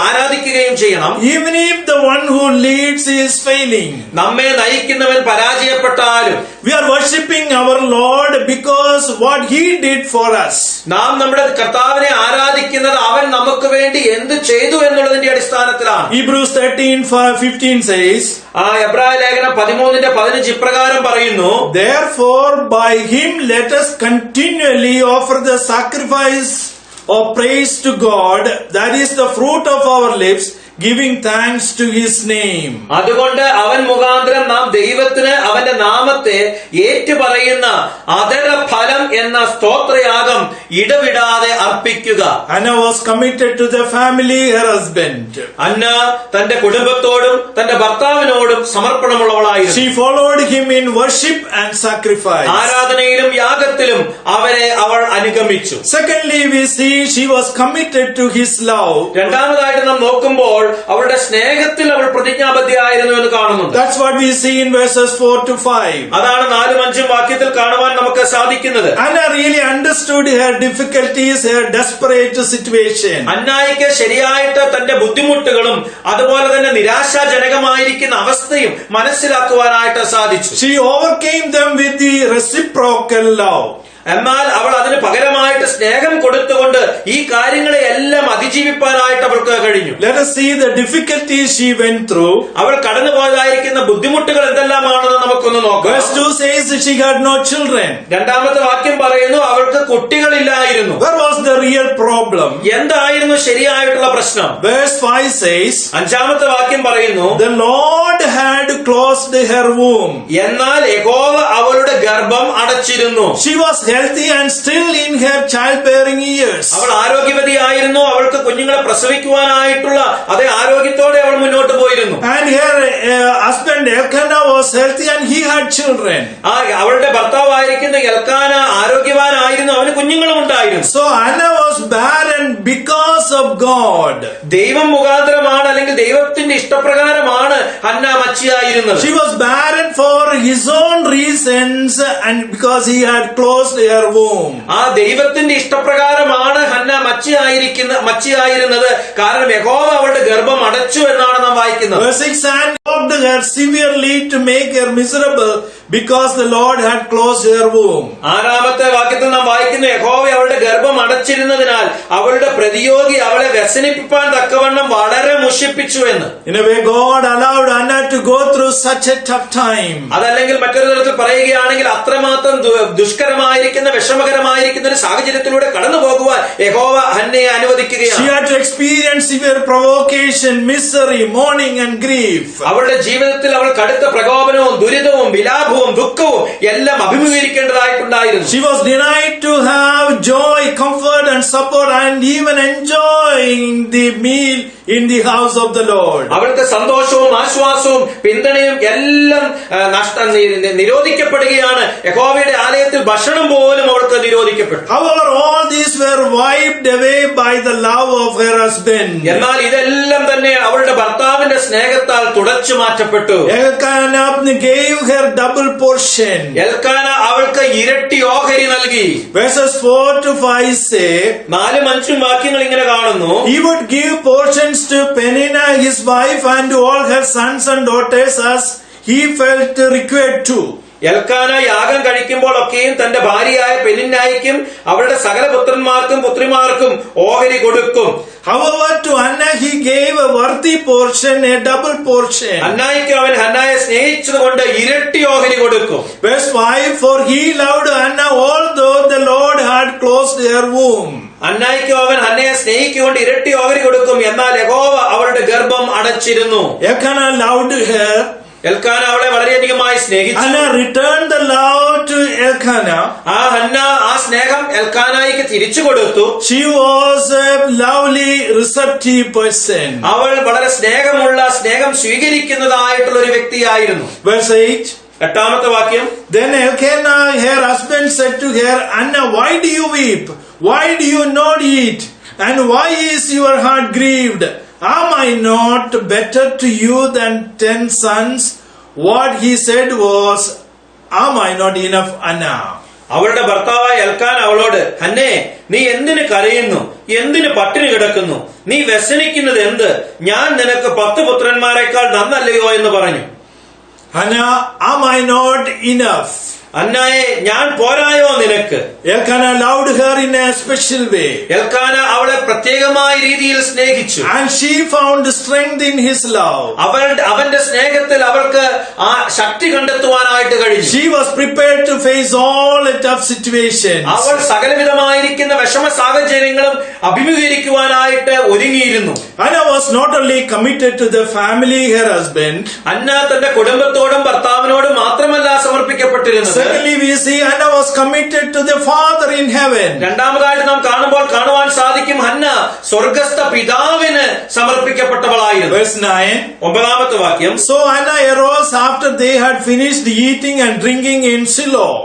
ആരാധിക്കുകയും ചെയ്യണം. Even if the one who leads is failing, നമ്മെ നയിക്കുന്നവൻ പരാജയപ്പെട്ടാലും we are worshipping our Lord because what he did for us. നാം നമ്മുടെ കർത്താവിനെ ആരാധിക്കുന്നത് അവൻ നമുക്ക് വേണ്ടി എന്ത് ചെയ്തു എന്നുള്ളതിന്റെ അടിസ്ഥാനത്തിലാണ്. Hebrews 13:15 says, എബ്രായ ലേഖനം 13:15 ഇപ്രകാരം പറയുന്നു, therefore by him let us continually offer the sacrifice of praise to God, that is the fruit of our lips, giving thanks to his name. അതുകൊണ്ട് അവൻ മുഖാന്തരം നാം ദൈവത്തിന് അവന്റെ നാമത്തെ ഏറ്റുപറയുന്ന അധരഫലം എന്ന സ്തോത്രയാഗം ഇടവിടാതെ അർപ്പിക്കുക. Anna was committed to the family, her husband. അന്ന തന്റെ കുടുംബത്തോടും തന്റെ ഭർത്താവിനോടും സമർപ്പണമുള്ളവളായിരുന്നു. She followed him in worship and sacrifice. ആരാധനയിലും യാഗത്തിലും അവൾ അനുഗമിച്ചു. Secondly, we see she was committed to his love. രണ്ടാമതായിട്ട് നാം നോക്കുമ്പോൾ അവളുടെ സ്നേഹത്തിൽ അവൾ പ്രതിജ്ഞാബദ്ധയായിരുന്നു എന്ന് കാണുന്നുണ്ട്. That's what we see in verses 4 to 5. അതാണ് 4-5 വാക്യത്തിൽ കാണുവാൻ നമുക്ക് സാധിക്കുന്നത്. Anna really understood her difficulties, her desperate situation. അന്നായിക്ക് ശരിയായിട്ട് തന്റെ ബുദ്ധിമുട്ടുകളും അതുപോലെ തന്നെ നിരാശാജനകമായിരിക്കുന്ന അവസ്ഥയും മനസ്സിലാക്കുവാനായിട്ട് സാധിച്ചു. She overcame them with the reciprocal love. എന്നാൽ അവൾ അതിന് പകരമായിട്ട് സ്നേഹം കൊടുത്തുകൊണ്ട് ഈ കാര്യങ്ങളെ എല്ലാം അതിജീവിപ്പാനായിട്ട് അവൾക്ക് കഴിഞ്ഞു. Let us see the difficulties she went through. അവൾ കടന്നുപോയതായിരിക്കുന്ന ബുദ്ധിമുട്ടുകൾ എന്തെല്ലാമാണെന്ന് നമുക്കൊന്ന് നോക്കാം. Verse 2 says she had no children. രണ്ടാമത്തെ വാക്യം പറയുന്നു അവൾക്ക് കുട്ടികളില്ലായിരുന്നു. Where was the real problem? എന്തായിരുന്നു ശരിയായിട്ടുള്ള പ്രശ്നം? Verse 5 says, അഞ്ചാമത്തെ വാക്യം പറയുന്നു the Lord had closed her womb. എന്നാൽ യഹോവ അവളുടെ ഗർഭം അടച്ചിരുന്നു. She was healthy and still in her childbearing years. അവൾ ആരോഗ്യവതിയായിരുന്നു. അവൾക്ക് കുഞ്ഞുങ്ങളെ പ്രസവിക്കുവാനായിട്ടുള്ള അതേ ആരോഗ്യത്തോടെ അവൾ മുന്നോട്ട് പോയിരുന്നു. And her husband Elkanah was healthy and he had children. അവളുടെ ഭർത്താവായിരിക്കുന്ന എൽക്കാന ആരോഗ്യവാനായിരുന്നു. അവന് കുഞ്ഞുങ്ങളും ഉണ്ടായിരുന്നു. So Hannah was barren because of God. ദൈവം മുഖാന്തരമാണ് അല്ലെങ്കിൽ ദൈവത്തിന്റെ ഇഷ്ടപ്രകാരമാണ് Hannah മച്ചിയായിരുന്നത്. She was barren for his own reasons and because he had closed her womb. ആ ദൈവത്തിന്റെ ഇഷ്ടപ്രകാരമാണ് Hannah മച്ചിയായിരുന്നത്. കാരണം യഹോവ അവളുടെ ഗർഭം അടച്ചു എന്നാണ് നാം വായിക്കുന്നത്. Verse 6, and mocked her severely to make her miserable because the Lord had closed her womb. ആറാമത്തെ വാക്യത്തിൽ നാം വായിക്കുന്നു യഹോവ അവളുടെ ഗർഭം അടച്ചിരുന്നതിനാൽ അവളുടെ പ്രതിയോഗി അവളെ വ്യസനിപ്പിക്കാൻ തക്കവണ്ണം വളരെ മുഷിപ്പിച്ചു എന്ന്. In a way, God allowed Hannah to go through such a tough time. അതല്ലെങ്കിൽ മറ്റൊരു തരത്തിൽ പറയുകയാണെങ്കിൽ അത്രമാത്രം ദുഷ്കരമായിരിക്കുന്ന വിഷമകരമായിരിക്കുന്ന ഒരു സാഹചര്യത്തിലൂടെ കടന്നു പോകുവാൻ യഹോവ ഹന്നയെ അനുവദിക്കുകയാണ്. She had to experience severe provocation, misery, mourning and grief. അവളുടെ ജീവിതത്തിൽ അവൾ കടുത്ത പ്രകോപനവും ദുരിതവും വിലാപവും ദുഃഖവും എല്ലാം അഭിമുഖീകരിക്കേണ്ടതായിട്ടുണ്ടായിരുന്നു. She was denied to have joy, comfort and support and even enjoying the meal in the house of the Lord. അവൾക്ക് സന്തോഷവും ആശ്വാസവും പിന്തുണയും എല്ലാം നിരോധിക്കപ്പെടുകയാണ്. യഹോവയുടെ ആലയത്തിൽ ഭക്ഷണം പോലും അവൾക്ക് നിരോധിക്കപ്പെട്ടു. However, all these were wiped away by the love of her husband. എന്നാൽ ഇതെല്ലാം തന്നെ അവളുടെ ഭർത്താവിന്റെ സ്നേഹത്താൽ തുടച്ചു മാറ്റപ്പെട്ടു. Elkanah gave her double portion. Elkanah അവൾക്ക് ഇരട്ടി ഓഹരി നൽകി. Verses 4 to 5 say, 4-5 വാക്യങ്ങൾ ഇങ്ങനെ കാണുന്നു. he would give portions to Peninnah his wife and to all her sons and daughters as he felt required to. Elkanah യാഗം കഴിക്കുമ്പോൾ ഒക്കെയും തന്റെ ഭാര്യയായ പെനിന്നായിക്കും അവരുടെ സകല പുത്രന്മാർക്കും പുത്രിമാർക്കും ഓഹരി കൊടുക്കും. However, to Hannah he gave a worthy portion, a double portion. ഹന്നായിക്ക് അവൻ ഹന്നായെ സ്നേഹിച്ചതുകൊണ്ട് ഇരട്ടി ഓഹരി കൊടുക്കും. Verse 5, for he loved Hannah although the Lord had closed her womb. ഹന്നായിക്ക് അവൻ ഹന്നയെ സ്നേഹിക്കൊണ്ട് ഇരട്ടി ഓഹരി കൊടുക്കും. എന്നാൽ യഹോവ അവളുടെ ഗർഭം അടച്ചിരുന്നു. Elkanah loved her. എൽക്കാന അവളെ വളരെയധികമായി സ്നേഹിച്ചു. Hannah returned the love to Elkanah. Hannah ആ സ്നേഹം എൽക്കാനായിക്ക് തിരിച്ചു കൊടുത്തു. She was a lovely, receptive person. അവൾ വളരെ സ്നേഹം സ്വീകരിക്കുന്നതായിട്ടുള്ള ഒരു വ്യക്തിയായിരുന്നു. Verse 8. 8-ാമത്തെ വാക്യം. Then Elkanah, her husband, said to her, Hannah, why do you weep? Why do you not eat? And why is your heart grieved? Am I not better to you than 10 sons? What he said was, am I not enough, Hannah? അവളുടെ ഭർത്താവായ Elkanah അവളോട്, ഹന്നേ, നീ എന്തിന് കരയുന്നു? എന്തിന് പട്ടിണി കിടക്കുന്നു? നീ വ്യസനിക്കുന്നത് എന്ത്? ഞാൻ നിനക്ക് 10 പുത്രന്മാരെക്കാൾ നന്നല്ലയോ എന്ന് പറഞ്ഞു. Hannah, am I not enough? അന്നായെ, ഞാൻ പോരായോ നിനക്ക്? Elkanah loved her in a special way. Elkanah അവളെ പ്രത്യേകമായ രീതിയിൽ സ്നേഹിച്ചു. And she found strength in his love. അവന്റെ സ്നേഹത്തിൽ അവൾക്ക് ആ ശക്തി കണ്ടെത്തുവാനായിട്ട് കഴിഞ്ഞു. She was prepared to face all tough situations. അവൾ സകലവിധമായിരിക്കുന്ന വിഷമ സാഹചര്യങ്ങളും അഭിമുഖീകരിക്കുവാനായിട്ട് ഒരുങ്ങിയിരുന്നു. Hannah was not only committed to the family, her husband. അന്ന തന്റെ കുടുംബത്തോടും ഭർത്താവിനോടും മാത്രമല്ല സമർപ്പിക്കപ്പെട്ടിരുന്നത്. Secondly, we see Hannah was committed to the Father in heaven. രണ്ടാമതായിട്ട് നാം കാണുവാൻ സാധിക്കും ഹന്ന സ്വർഗസ്ഥ പിതാവിന് സമർപ്പിക്കപ്പെട്ടവളായിരുന്നു. Verse 9. 9-ാമത്തെ വാക്യം. So Hannah arose after they had finished eating and drinking in Shiloh.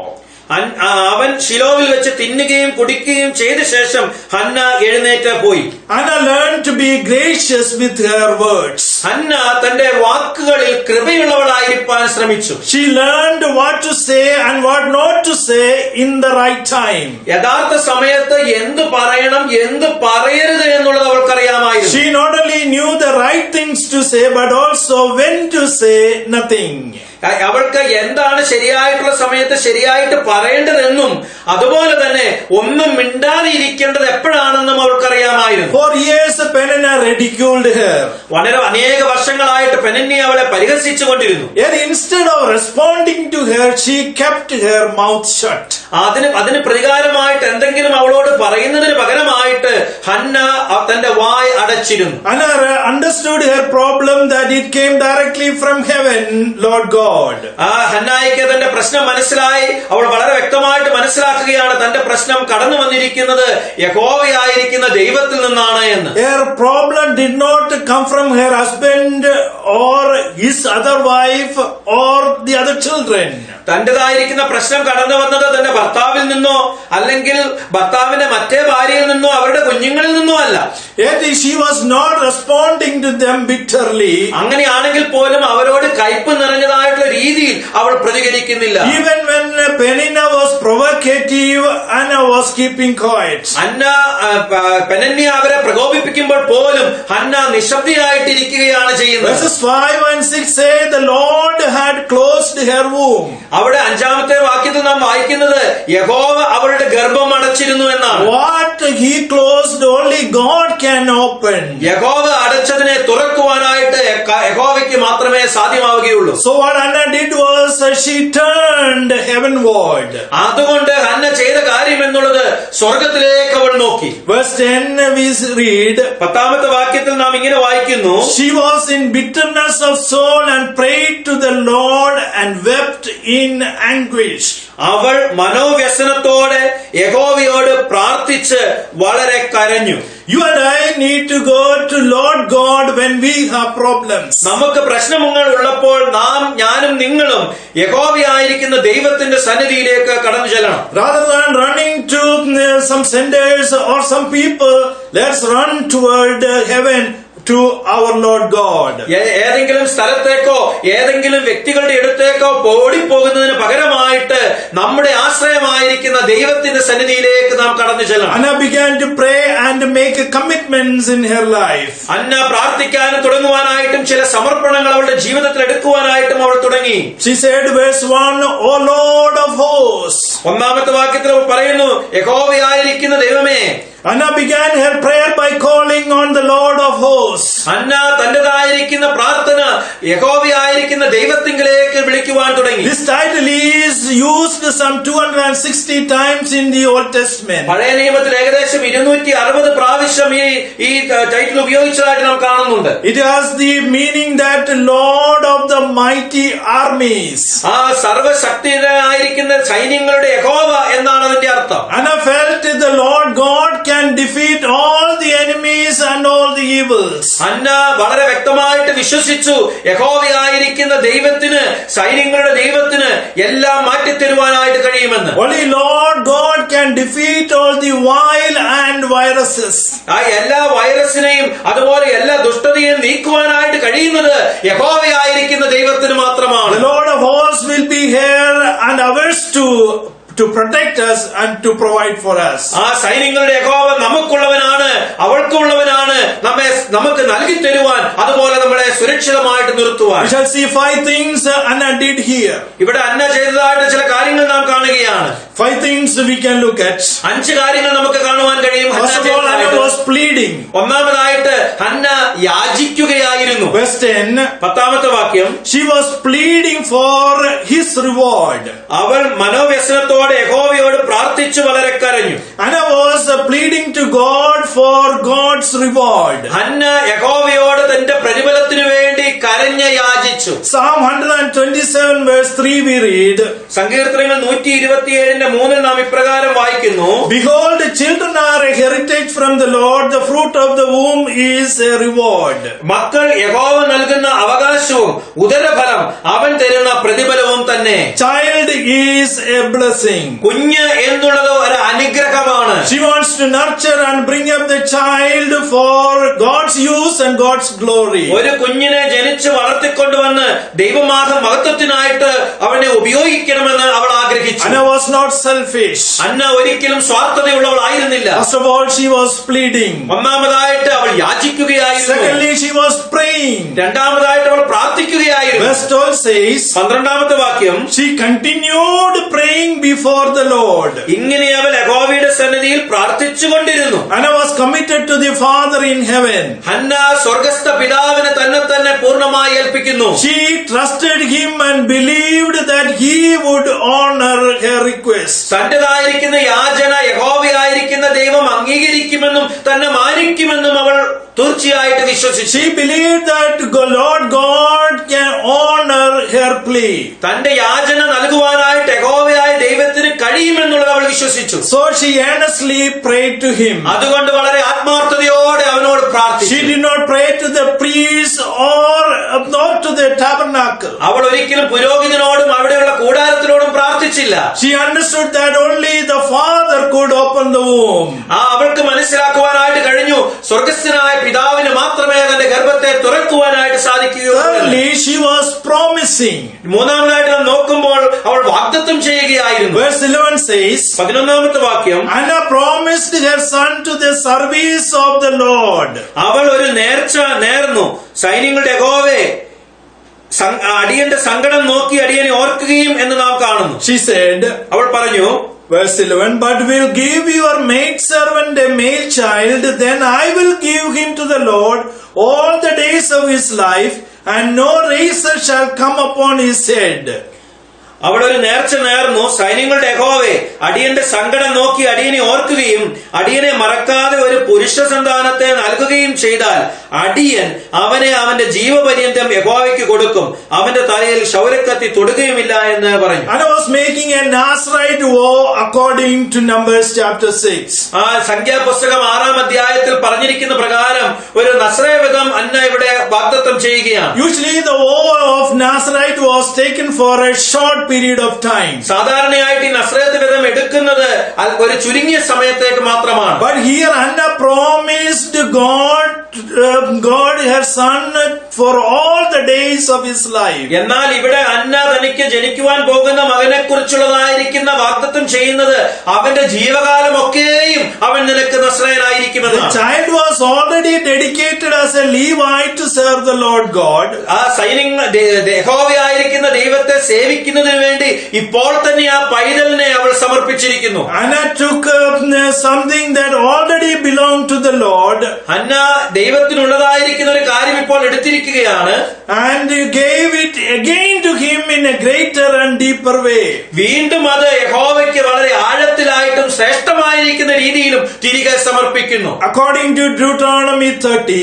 അവൻ ശിലോവിൽ വെച്ച് തിന്നുകയും കുടിക്കുകയും ചെയ്ത ശേഷം ഹന്ന എഴുന്നേറ്റ് പോയി. Hannah learned to be gracious with her words. Hannah തന്റെ വാക്കുകളിൽ കൃപയുള്ളവളായിരിക്കാൻ ശ്രമിച്ചു. She learned what to say and what not to say in the right time. യഥാർത്ഥ സമയത്ത് എന്ത് പറയണം എന്ത് പറയരുത് എന്നുള്ളത് അവൾക്കറിയാമായിരുന്നു. She not only knew the right things to say but also when to say nothing. അവൾക്ക് എന്താണ് ശരിയായിട്ടുള്ള സമയത്ത് ശരിയായിട്ട് പറയേണ്ടതെന്നും അതുപോലെ തന്നെ ഒന്നും മിണ്ടാതെ ഇരിക്കേണ്ടത് എപ്പോഴാണെന്നും അവൾക്കറിയാമായിരുന്നു. For years ridiculed her. വളരെ അനേക വർഷങ്ങളായിട്ട് പെനന്നി അവളെ പരിഹസിച്ചു കൊണ്ടിരുന്നു. Yet instead of responding to her, she kept her mouth shut. അതിന് പ്രതികാരമായിട്ട് എന്തെങ്കിലും അവളോട് പറയുന്നതിന് പകരമായിട്ട് ഹന്ന തന്റെ വായ് അടച്ചിരുന്നു. Anna understood her problem that it came directly from heaven, Lord God. ഹന്നായിക്ക് തന്റെ പ്രശ്നം മനസ്സിലായി. അവൾ വളരെ വ്യക്തമായിട്ട് മനസ്സിലാക്കുകയാണ് തന്റെ പ്രശ്നം കടന്നു വന്നിരിക്കുന്നത് യഹോവയായിരിക്കുന്ന ദൈവത്തിൽ നിന്നാണ് എന്ന്. Her problem did not come from her husband or his other wife or the other children. തന്റേതായിരിക്കുന്ന പ്രശ്നം കടന്നു വന്നത് തന്റെ ഭർത്താവിൽ നിന്നോ അല്ലെങ്കിൽ ഭർത്താവിന്റെ മറ്റേ ഭാര്യയിൽ നിന്നോ അവരുടെ കുഞ്ഞുങ്ങളിൽ നിന്നോ അല്ല. Yet she was not responding to them bitterly. അങ്ങനെയാണെങ്കിൽ പോലും അവരോട് കയ്പ് നിറഞ്ഞതായിട്ടുള്ള രീതിയിൽ അവൾ പ്രതികരിക്കുന്നില്ല. Even when Peninnah was provocative, Anna was keeping quiet. പെനന്നി അവരെ പ്രകോപിപ്പിക്കുമ്പോൾ പോലും ഹന്ന നിശബ്ദയായിട്ടിരിക്കുകയാണ് ചെയ്യുന്നത്. Verses 5 and 6 say the Lord had closed her womb. അവിടെ 5-ാമത്തെ വാക്യത്തിൽ നാം വായിക്കുന്നത് യഹോവ അവളുടെ ഗർഭം അടച്ചിരുന്നു എന്നാണ്. What he closed only God can open. യഹോവ അടച്ചതിനെ തുറക്കുവാനായിട്ട് യഹോവയ്ക്ക് മാത്രമേ സാധ്യമാവുകയുള്ളൂ. So what Anna did was she turned heavenward. അതുകൊണ്ട് ഹന്ന ചെയ്ത കാര്യം എന്നുള്ളത് സ്വർഗത്തിലേക്ക് അവൾ നോക്കി. Verse 10 we read, 10-ാമത്തെ വാക്യത്തിൽ നാം ഇങ്ങനെ വായിക്കുന്നു, she was in bitterness of soul and prayed to the Lord and wept in anguish. അവൾ മനോവ്യസനത്തോടെ യഹോവയോട് പ്രാർത്ഥിച്ച് വളരെ കരഞ്ഞു. You and I need to go to Lord God when we have problems. നമുക്ക് പ്രശ്നങ്ങൾ ഉള്ളപ്പോൾ ഞാനും നിങ്ങളും യഹോവയായിരിക്കുന്ന ദൈവത്തിന്റെ സന്നിധിയിലേക്ക് കടന്നു ചെല്ലണം. Rather than running to some centers or some people, let's run toward heaven to our Lord God. ഏതെങ്കിലും സ്ഥലത്തേക്കോ ഏതെങ്കിലും വ്യക്തികളുടെ അടുത്തേക്കോ ഓടിപ്പോകുന്നതിന് പകരമായിട്ട് നമ്മുടെ ആശ്രയമായിരിക്കുന്ന ദൈവത്തിന്റെ സന്നിധിയിലേക്ക് നാം കടന്നു ചെല്ലണം. Anna began to pray and make commitments in her life. അന്ന പ്രാർത്ഥിക്കാനും തുടങ്ങുവാനായിട്ടും ചില സമർപ്പണങ്ങൾ അവളുടെ ജീവിതത്തിൽ എടുക്കുവാനായിട്ടും അവൾ തുടങ്ങി. She said, verse 1, O Lord of hosts. 1-ാമത്തെ വാക്യത്തിൽ അവൾ പറയുന്നു, യഹോവയായിരിക്കുന്ന ദൈവമേ. Anna began her prayer by calling on the Lord of hosts. അന്ന തന്റേതായിരിക്കുന്ന പ്രാർത്ഥന യഹോവയായിരിക്കുന്ന ദൈവത്തിങ്കിലേക്ക് വിളിക്കുവാൻ തുടങ്ങി. This title is used some 260 times in the Old Testament. പഴയ നിയമത്തിൽ ഏകദേശം 260 പ്രാവശ്യം ഈ ടൈറ്റിൽ ഉപയോഗിച്ചതായിട്ട് നാം കാണുന്നുണ്ട്. It has the meaning that Lord of the mighty armies. ആ സർവശക്തനായിരിക്കുന്ന സൈന്യങ്ങളുടെ യഹോവ എന്നാണ് അതിന്റെ അർത്ഥം. Anna felt the Lord God can defeat all the enemies and all the evils. അന്ന വളരെ വ്യക്തമായിട്ട് വിശ്വസിച്ചു യഹോവയായിരിക്കുന്ന ദൈവത്തിന് സൈന്യങ്ങളുടെ ദൈവത്തിന് എല്ലാം മാറ്റിത്തരുവാനായിട്ട് കഴിയുമെന്ന്. Only Lord God can defeat all the vile and viruses. ആ എല്ലാ വൈറസിനെയും അതുപോലെ എല്ലാ ദുഷ്ടതയെയും നീക്കുവാനായിട്ട് കഴിയുന്നത് യഹോവയായിരിക്കുന്ന ദൈവത്തിന് മാത്രമാണ്. The Lord of hosts will be here and ours to protect us and to provide for us. ആ സൈന്യങ്ങളുടെ യഹോവ നമുക്കുള്ളവനാണ്, അവൾക്കുള്ളവനാണ്, നമുക്ക് നൽകി തരുവാൻ, അതുപോലെ നമ്മളെ സുരക്ഷിതമായിട്ട് നിർത്തുവാൻ. We shall see 5 things Anna did here. ഇവിടെ അന്ന ചെയ്തതായിട്ട് ചില കാര്യങ്ങൾ നാം കാണുകയാണ്. 5 things we can look at. 5 കാര്യങ്ങൾ നമുക്ക് കാണുവാൻ കഴിയും. First of all, Anna was pleading. ഒന്നാമതായിട്ട് ഹന്ന യാചിക്കുകയായിരുന്നു. Verse 10, 10-ാമത്തെ വാക്യം, she was pleading for his reward. അവൾ മനോവ്യസനത്തോടെ യഹോവയോട് പ്രാർത്ഥിച്ചു വളരെ കരഞ്ഞു. Anna was pleading to God for God's reward. Hannah യഹോവയോട് തന്റെ പ്രതിഫലത്തിനു വേണ്ടി കരഞ്ഞ് യാചിച്ചു. Psalm 127 verse 3 we read, സങ്കീർത്തനങ്ങൾ 127:3 നാം ഇപ്രകാരം വായിക്കുന്നു, Behold, children are a heritage from the Lord, the fruit of the womb is a reward. മക്കൾ യഹോവ നൽകുന്ന അവകാശവും ഉദരഫലം അവൻ തരുന്ന പ്രതിഫലവും തന്നെ. Child is a blessing. കുഞ്ഞ് എന്നുള്ളത് ഒരു അനുഗ്രഹമാണ്. She wants to nurture and bring up the child for God's use and God's glory. ഒരു കുഞ്ഞിനെ ജനിച്ച് വളർത്തിക്കൊണ്ടുവന്ന് ദൈവമഹത്വത്തിനായിട്ട് അവനെ ഉപയോഗിക്കണമെന്ന് അവൾ ആഗ്രഹിച്ചു. Anna was not selfish. അന്ന ഒരിക്കലും സ്വാർത്ഥതയുള്ളവളായിരുന്നില്ല. First of all, she was pleading. ഒന്നാമതായിട്ട് അവൾ യാചിക്കുകയായിരുന്നു. Secondly, she was praying. രണ്ടാമതായിട്ട് അവൾ പ്രാർത്ഥിക്കുകയായിരുന്നു. ഉണ്ടായിരുന്നു. Verse 12 says, 12ാമത്തെ വാക്യം, she continued praying before the Lord. ഇങ്ങനെ അവൾ യഹോവയുടെ സന്നിധിയിൽ പ്രാർത്ഥിച്ചുകൊണ്ടിരുന്നു. Hannah was committed to the Father in heaven. Hannah സ്വർഗസ്ഥ പിതാവിനെ തന്നെ പൂർണ്ണമായി ഏൽപ്പിക്കുന്നു. She trusted him and believed that he would honor her request. തന്റേതായിരിക്കുന്ന യാചന യഹോവയായിരിക്കുന്ന ദൈവം അംഗീകരിക്കുമെന്നും തന്നെ മാനിക്കുമെന്നും അവൾ തീർച്ചയായിട്ട് വിശ്വസിച്ചു. She believed that Lord God can honor her plea. തന്റെ യാചന നൽകുവാനായിട്ട് യഹോവയായ ദൈവത്തിന് കഴിയുമെന്നുള്ളത് അവൾ വിശ്വസിച്ചു. So she earnestly prayed to him. അതുകൊണ്ട് വളരെ ആത്മാർത്ഥതയോടെ അവനോട് She പ്രാർത്ഥിച്ചു. did not pray to the priest or not to the tabernacle. അവൾ ഒരിക്കലും പുരോഹിതനോടും അവിടെയുള്ള കൂടാരത്തിനോടും പ്രാർത്ഥിച്ചില്ല. She understood that only the Father could open the womb. അവൾക്ക് മനസ്സിലാക്കുവാനായിട്ട് കഴിഞ്ഞു, സ്വർഗസ്ഥനായ പിതാവിന് മാത്രമേ തന്റെ ഗർഭത്തെ തുറക്കുവാനായിട്ട് സാധിക്കുകയുള്ളൂ. Thirdly, she was promising. മൂന്നാമതായിട്ട് നാം നോക്കുമ്പോൾ അവൾ വാഗ്ദത്തം ചെയ്യുകയായിരുന്നു. Verse 11 says, 11ാമത്തെ വാക്യം, Anna promised her son to the service of the Lord. അവൾ ഒരു നേർച്ച നേർന്നു, സൈന്യങ്ങളുടെ യഹോവേ അടിയന്റെ സങ്കടം നോക്കി അടിയനെ ഓർക്കുകയും എന്ന് നാം കാണുന്നു. She said, അവൾ പറഞ്ഞു, verse 11, but will give your maidservant a male child, then I will give him to the Lord all the days of his life, and no razor shall come upon his head. അവൾ ഒരു നേർച്ച നേർന്നു, സൈന്യങ്ങളുടെ യഹോവേ അടിയന്റെ സങ്കടം നോക്കി അടിയനെ ഓർക്കുകയും അടിയനെ മറക്കാതെ ഒരു പുരുഷ സന്താനത്തെ നൽകുകയും ചെയ്താൽ അടിയൻ അവനെ അവന്റെ ജീവപര്യന്തം യഹോവയ്ക്ക് കൊടുക്കും, അവന്റെ തലയിൽ ക്ഷൗരക്കത്തി തൊടുകയുമില്ല എന്ന് പറഞ്ഞു. Anna was making a Nazarite vow according to Numbers chapter 6. ആ സംഖ്യാപുസ്തകം 6ാം അധ്യായത്തിൽ പറഞ്ഞിരിക്കുന്ന പ്രകാരം ഒരു നസ്രയവ്രതം അന്ന ഇവിടെ വാഗ്ദത്തം ചെയ്യുകയാണ്. Usually the vow of Nazarite was taken for a short period of time. സാധാരണയായിട്ട് ഈ നസ്രയത്ത് വ്രതം എടുക്കുന്നത് ഒരു ചുരുങ്ങിയ സമയത്തേക്ക് മാത്രമാണ്. But here Anna promised God her son for all the days of his life. എന്നാൽ ഇവിടെ അന്ന തനിക്ക് ജനിക്കുവാൻ പോകുന്ന മകനെ കുറിച്ചുള്ളതായിരിക്കുന്ന വാഗ്ദത്തം ചെയ്യുന്നത് അവന്റെ ജീവകാലമൊക്കെയും അവൻ നിനക്ക് നസ്രയനായിരിക്കുമെന്ന്. The child was already dedicated as a Levite to serve the Lord God. ആ സൈന്യങ്ങൾ യഹോവയായിരിക്കുന്ന ദൈവത്തെ സേവിക്കുന്നതിന് വേണ്ടി ഇപ്പോൾ തന്നെ ആ പൈതലിനെ അവൾ സമർപ്പിച്ചിരിക്കുന്നു. Anna took something that already belonged to the Lord അന്ന ദൈവത്തിനുള്ളതായിരിക്കുന്ന ഒരു കാര്യം ഇപ്പോൾ എടുത്തിരിക്കുകയാണ്, and gave it again to him in a greater and deeper way. വീണ്ടും അത് യഹോവയ്ക്ക് വളരെ ആഴത്തിലായിട്ടും ശ്രേഷ്ഠമായിരിക്കുന്ന രീതിയിലും തിരികെ സമർപ്പിക്കുന്നു. According to Deuteronomy 30,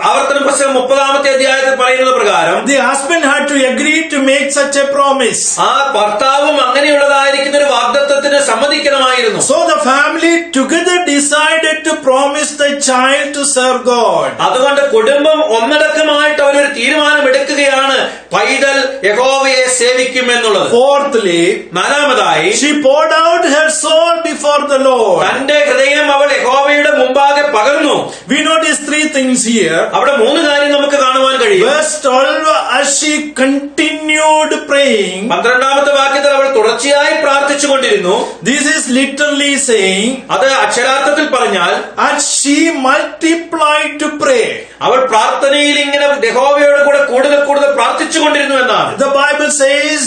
ആവർത്തന പുസ്തകം 30ാമത്തെ അധ്യായത്തിൽ പറയുന്നത് പ്രകാരം the husband had to agree to make such a promise. ആ ഭർത്താവും അങ്ങനെയുള്ളതായിരിക്കുന്ന ഒരു വാഗ്ദത്തത്തിന് സമ്മതിക്കണമായിരുന്നു. So the family together decided to promise the child to serve God. അതുകൊണ്ട് കുടുംബം ഒന്നടക്കമായിട്ട് അവരൊരു തീരുമാനം എടുക്കുകയാണ്, പൈതൽ യഹോവയെ സേവിക്കുമെന്നുള്ളത്. Fourthly, 4ാമതായി she poured out her soul before the Lord. തന്റെ ഹൃദയം അവൾ യഹോവയുടെ മുമ്പാകെ പകർന്നു. We notice three things here. അവിടെ 3 കാര്യം നമുക്ക് കാണുവാൻ കഴിയും. Verse 12, as she continued praying, 12ാമത്തെ വാക്യത്തിൽ അവൾ തുടർച്ചയായി പ്രാർത്ഥിച്ചുകൊണ്ടിരുന്നു. this is literally saying, അത് അക്ഷരാർത്ഥത്തിൽ പറഞ്ഞാൽ as she multiplied to pray. അവൾ പ്രാർത്ഥനയിൽ ഇങ്ങനെ യഹോവയോട് കൂടെ കൂടുതൽ പ്രാർത്ഥിച്ചുകൊണ്ടിരുന്നു എന്നാണ്. The Bible says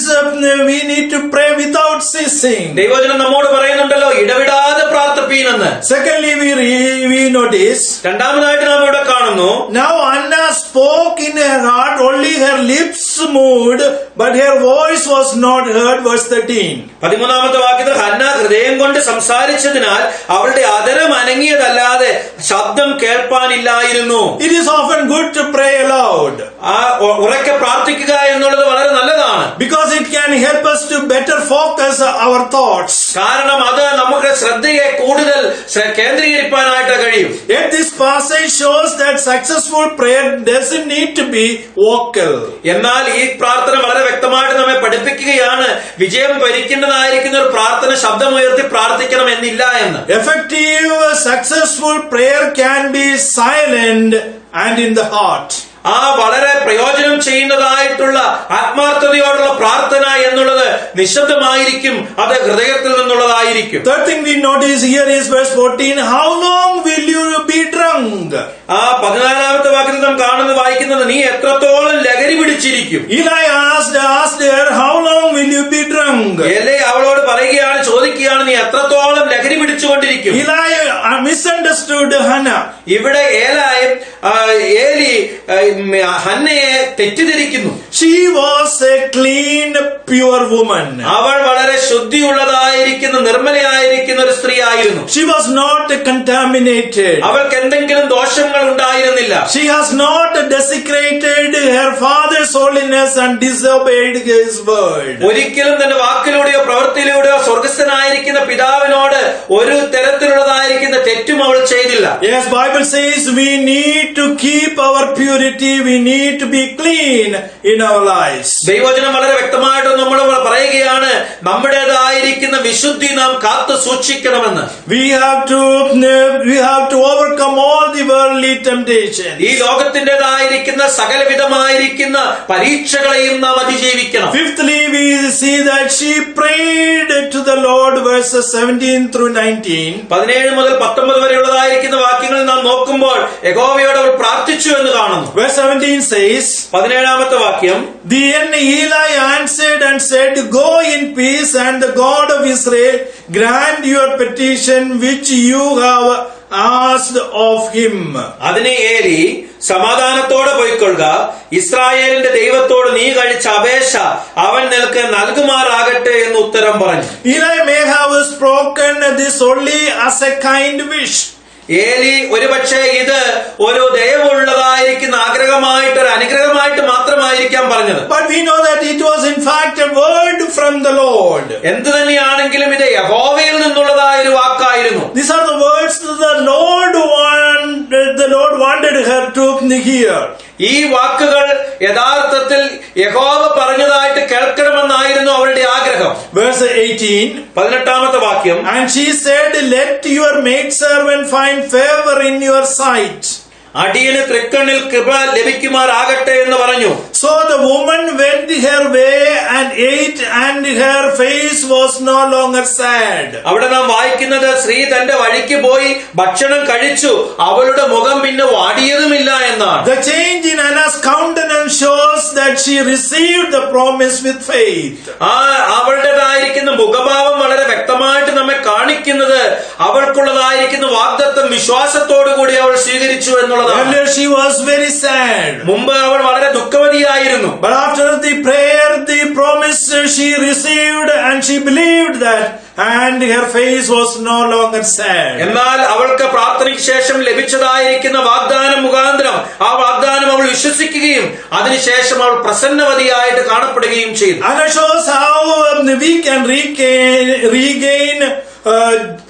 we need to pray without ceasing. ദൈവവചനം നമ്മോട് പറയുന്നുണ്ടല്ലോ, ഇടവിടാതെ പ്രാർത്ഥിപ്പീനെന്ന്. Secondly, we notice, രണ്ടാമതായിട്ട് നാം ഇവിടെ കാണുന്നു, now Anna spoke in her heart, only her lips moved, but her voice was not heard. Verse 13. 13ാമത്തെ വാക്യത്തിൽ ഹന്ന ഹൃദയം കൊണ്ട് സംസാരിച്ചതിനാൽ അവളുടെ അധരം അനങ്ങിയതല്ലാതെ ശബ്ദം കേൾപ്പാനില്ലായിരുന്നു. It is often good to pray aloud, ആ ഉറക്കെ പ്രാർത്ഥിക്കുക എന്നുള്ളത് വളരെ നല്ലതാണ്. because it can help us to better focus our thoughts. കാരണം അത് നമ്മുടെ ശ്രദ്ധയെ കൂടുതൽ കേന്ദ്രീകരിക്കാനായിട്ട് കഴിയും. Yet this passage shows that successful prayer doesn't need to be vocal. എന്നാൽ ഈ പ്രാർത്ഥന വളരെ വ്യക്തമായിട്ട് നമ്മെ പഠിപ്പിക്കുകയാണ്, വിജയം ഭരിക്കേണ്ടതായിരിക്കുന്ന ഒരു പ്രാർത്ഥന ശബ്ദമുയർത്തി പ്രാർത്ഥിക്കണം എന്നില്ല എന്ന്. Effective, successful prayer can be silent and in the heart. ആ വളരെ പ്രയോജനം ചെയ്യുന്നതായിട്ടുള്ള ആത്മാർത്ഥതയോടുള്ള പ്രാർത്ഥന എന്നുള്ളത് നിശബ്ദമായിരിക്കും, അത് ഹൃദയത്തിൽ നിന്നുള്ളതായിരിക്കും. Third thing we notice here is verse 14. How long will you be drunk? ആ 14ാമത്തെ വാക്യത്തിൽ വാക്യത്തിൽ നാം കാണുന്നത് വായിക്കുന്നത്, നീ എത്രത്തോളം ലഹരി പിടിച്ചിരിക്കും. Eli asked her, how long will you be drunk? ഏലി അവളോട് പറയുകയാണ്, ചോദിക്കുകയാണ്, നീ എത്രത്തോളം ലഹരി പിടിച്ചുകൊണ്ടിരിക്കും. Eli misunderstood Hannah. ഇവിടെ ഏലി ഹന്നയെ തെറ്റിദ്ധരിക്കുന്നു. She was a clean, pure woman. അവൾ വളരെ ശുദ്ധിയുള്ളതായിരിക്കുന്ന നിർമ്മലയായിരിക്കുന്ന ഒരു സ്ത്രീ ആയിരുന്നു. She was not contaminated. അവൾക്ക് എന്തെങ്കിലും ദോഷങ്ങൾ ഉണ്ടായിരുന്നില്ല. She has not desecrated her father's holiness and disobeyed his word. ഒരിക്കലും തന്റെ വാക്കിലൂടെയോ പ്രവൃത്തിയിലൂടെയോ സ്വർഗസ്ഥനായിരിക്കുന്ന പിതാവിനോട് ഒരു തരത്തിലുള്ളതായിരിക്കുന്ന തെറ്റും അവൾ ചെയ്തില്ല. Yes, Bible says we need to keep our purity. We need to be clean in our lives. ദൈവവചനം വളരെ വ്യക്തമായിട്ട് നമ്മൾ പറയുകയാണ്, നമ്മുടേതായിരിക്കുന്ന വിശുദ്ധി നാം കാത്തു സൂക്ഷിക്കണമെന്ന്. We have to overcome all the worldly temptations. ഈ ലോകത്തിൻ്റെതായിരിക്കുന്ന സകലവിധമായിരിക്കുന്ന പരീക്ഷകളെയും നാം അതിജീവിക്കണം. Fifthly, we see that she prayed to the Lord, verses 17 through 19. 17 മുതൽ 19 വരെയുള്ളതായിരിക്കുന്ന വാക്യങ്ങളിൽ നാം നോക്കുമ്പോൾ യഹോവയോട് അവൾ പ്രാർത്ഥിച്ചു എന്ന് കാണുന്നു. Verse 17 says, 17ാമത്തെ വാക്യം, Then Eli answered and said, Go in peace, and the God of Israel grant your petition which you have asked of him. അതിനെ ഏലി, സമാധാനത്തോടെ പോയിക്കൊള്ളുക, ഇസ്രായേലിന്റെ ദൈവത്തോട് നീ കഴിച്ച അപേക്ഷ അവൻ നിനക്ക് നൽകുമാറാകട്ടെ എന്ന് ഉത്തരം പറഞ്ഞു. Eli may have spoken this only as a kind wish. ഏലി ഒരുപക്ഷെ ഇത് ഒരു ദയവുള്ളതായിരിക്കുന്ന ആഗ്രഹമായിട്ട്, ഒരു അനുഗ്രഹമായിട്ട് മാത്രമായിരിക്കാം പറഞ്ഞത്. But we know that it was in fact a word from the Lord. എന്തു തന്നെയാണെങ്കിലും ഇത് യഹോവയിൽ നിന്നുള്ളതായ ഒരു വാക്കായിരുന്നു. These are the words that the Lord wanted her to hear. ഈ വാക്കുകൾ യഥാർത്ഥത്തിൽ യഹോവ പറഞ്ഞതായിട്ട് കേൾക്കണമെന്നായിരുന്നു അവളുടെ ആഗ്രഹം. Verse 18. 18ാമത്തെ വാക്യം, And she said, Let your maidservant find favor in your sight. അടിയന് തൃക്കണ്ണിൽ കൃപ ലഭിക്കുമാറാകട്ടെ എന്ന് പറഞ്ഞു. So the woman went her way and ate, and her face was no longer sad. അവിടെ നാം വായിക്കുന്നത്, സ്ത്രീ തന്റെ വഴിക്ക് പോയി ഭക്ഷണം കഴിച്ചു, അവളുടെ മുഖം പിന്നെ വാടിയതുമില്ല എന്നാണ്. The change in Hannah's countenance shows that she received the promise with faith. അവളുടേതായിരിക്കുന്ന മുഖഭാവം വളരെ വ്യക്തമായിട്ട് നമ്മെ കാണിക്കുന്നത് അവൾക്കുള്ളതായിരിക്കുന്ന വാഗ്ദത്തം വിശ്വാസത്തോടു കൂടി അവൾ സ്വീകരിച്ചു എന്നുള്ളതാണ്. Earlier she was very sad. മുമ്പ് അവൾ വളരെ ദുഃഖവതിയായിരുന്നു. But after the prayer, the promise she received, and she believed that, and her face was no longer sad. എന്നാൽ അവൾക്ക് പ്രാർത്ഥനയ്ക്ക് ശേഷം ലഭിച്ചതായിരിക്കുന്ന വാഗ്ദാനം മുഖാന്തരം ആ വാഗ്ദാനം അവൾ വിശ്വസിക്കുകയും അതിനുശേഷം അവൾ പ്രസന്നവതിയായിട്ട് കാണപ്പെടുകയും ചെയ്തു. And it shows how we can regain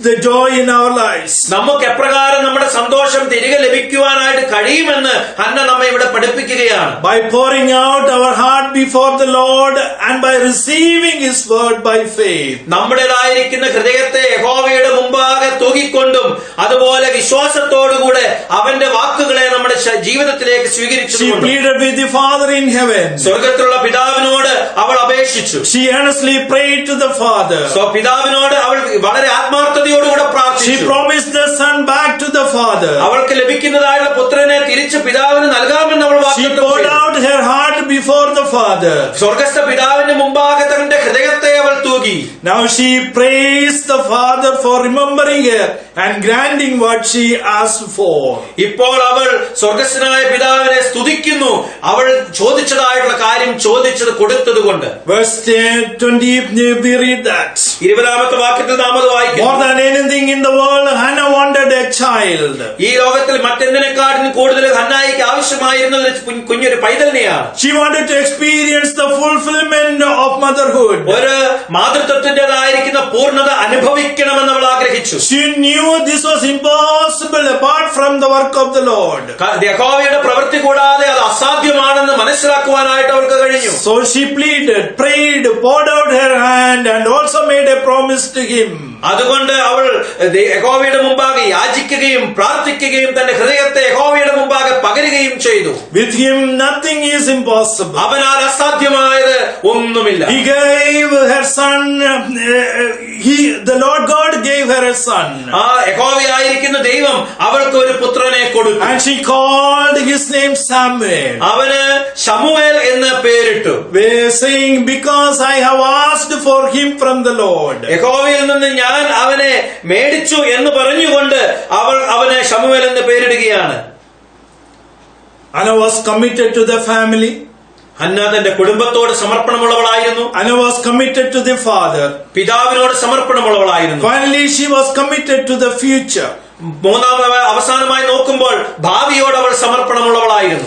the joy in our lives. നമുക്ക് എപ്രകാരം നമ്മുടെ സന്തോഷം തിരികെ ലഭിക്കുവാനായിട്ട് കഴിയുമെന്ന് ഹന്ന നമ്മെ ഇവിടെ പഠിപ്പിക്കുകയാണ്. By pouring out our heart before the Lord and by receiving His word by faith. നമ്മുടേതായിരിക്കുന്ന ഹൃദയത്തെ യഹോവയുടെ മുമ്പാകെ തൂകിക്കൊണ്ടും അതുപോലെ വിശ്വാസത്തോടുകൂടെ അവന്റെ വാക്കുകളെ നമ്മുടെ ജീവിതത്തിലേക്ക് സ്വീകരിച്ചു. She pleaded with the Father in heaven. സ്വർഗത്തിലുള്ള പിതാവിനോട് അവൾ അപേക്ഷിച്ചു. She earnestly prayed to the Father. പിതാവിനോട് അവൾ വളരെ ആത്മാർത്ഥതയോടുകൂടെ പ്രാർത്ഥിച്ചു. She promised the son back to the Father. അവൾക്ക് ലഭിക്കുന്നതായുള്ള പുത്രനെ തിരിച്ച് പിതാവിന് നൽകാമെന്ന് അവൾ She poured out her heart before the Father. സ്വർഗസ്ഥ പിതാവിന്റെ മുമ്പാകെ തന്റെ ഹൃദയത്തെ അവൾ തൂകി. Now she praised the Father for remembering her and granting what she asked for. ഇപ്പോൾ അവൾ സ്വർഗസ്ഥനായ പിതാവിനെ സ്തുതിക്കുന്നു, അവൾ ചോദിച്ചതായിട്ടുള്ള കാര്യം ചോദിച്ചത് കൊടുത്തതുകൊണ്ട്. Verse 20, we read that. 20ാമത്തെ വാക്യത്തിൽ നാം അത് വായിക്കുന്നു. More than anything in the world, Hannah wanted a child. ഈ ലോകത്തിൽ മറ്റെന്തിനെക്കാട്ടിലും കൂടുതൽ ഹന്നായിക്ക് ആവശ്യമായിരുന്നത് കുഞ്ഞൊരു പൈതലിനെയാണ്. She wanted to experience the fulfillment of motherhood. ഒരു മാതൃത്വത്തിന്റേതായിരിക്കുന്ന പൂർണ്ണത അനുഭവിക്കണമെന്ന് അവൾ ആഗ്രഹിച്ചു. She knew this was impossible apart from the work of the Lord. യഹോവയുടെ പ്രവൃത്തി കൂടാതെ അത് അസാധ്യമാണെന്ന് മനസ്സിലാക്കുവാനായിട്ട് അവൾക്ക് കഴിഞ്ഞു. So she pleaded, prayed, poured out her hand, and also made a promise to him. അതുകൊണ്ട് അവൾ യഹോവയുടെ മുമ്പാകെ യാചിക്കുകയും പ്രാർത്ഥിക്കുകയും തന്റെ ഹൃദയത്തെ യഹോവയുടെ മുമ്പാകെ പകരുകയും നൽകുകയും ചെയ്തു. With him nothing is impossible. അവനാൽ അസാധ്യമായത് ഒന്നുമില്ല. He gave her son, the Lord God gave her a son. ആ യഹോവയായിരിക്കുന്ന ദൈവം അവൾക്ക് ഒരു പുത്രനെ കൊടുത്തു. And she called his name Samuel. അവന് ശമൂവേൽ എന്ന് പേരിട്ടു. We're saying, because I have asked for him from the Lord. യഹോവയിൽ നിന്ന് ഞാൻ അവനെ മേടിച്ചു എന്ന് പറഞ്ഞുകൊണ്ട് അവന് ശമൂവേൽ എന്ന് പേരിടുകയാണ്. Anna was committed to the family. Hannah തന്റെ കുടുംബത്തോട് സമർപ്പണമുള്ളവളായിരുന്നു. Anna was committed to the father. പിതാവിനോട് സമർപ്പണമുള്ളവളായിരുന്നു. Finally, she was committed to the future. അവസാനമായി നോക്കുമ്പോൾ ഭാവിയോട് അവൾ സമർപ്പണമുള്ളവളായിരുന്നു.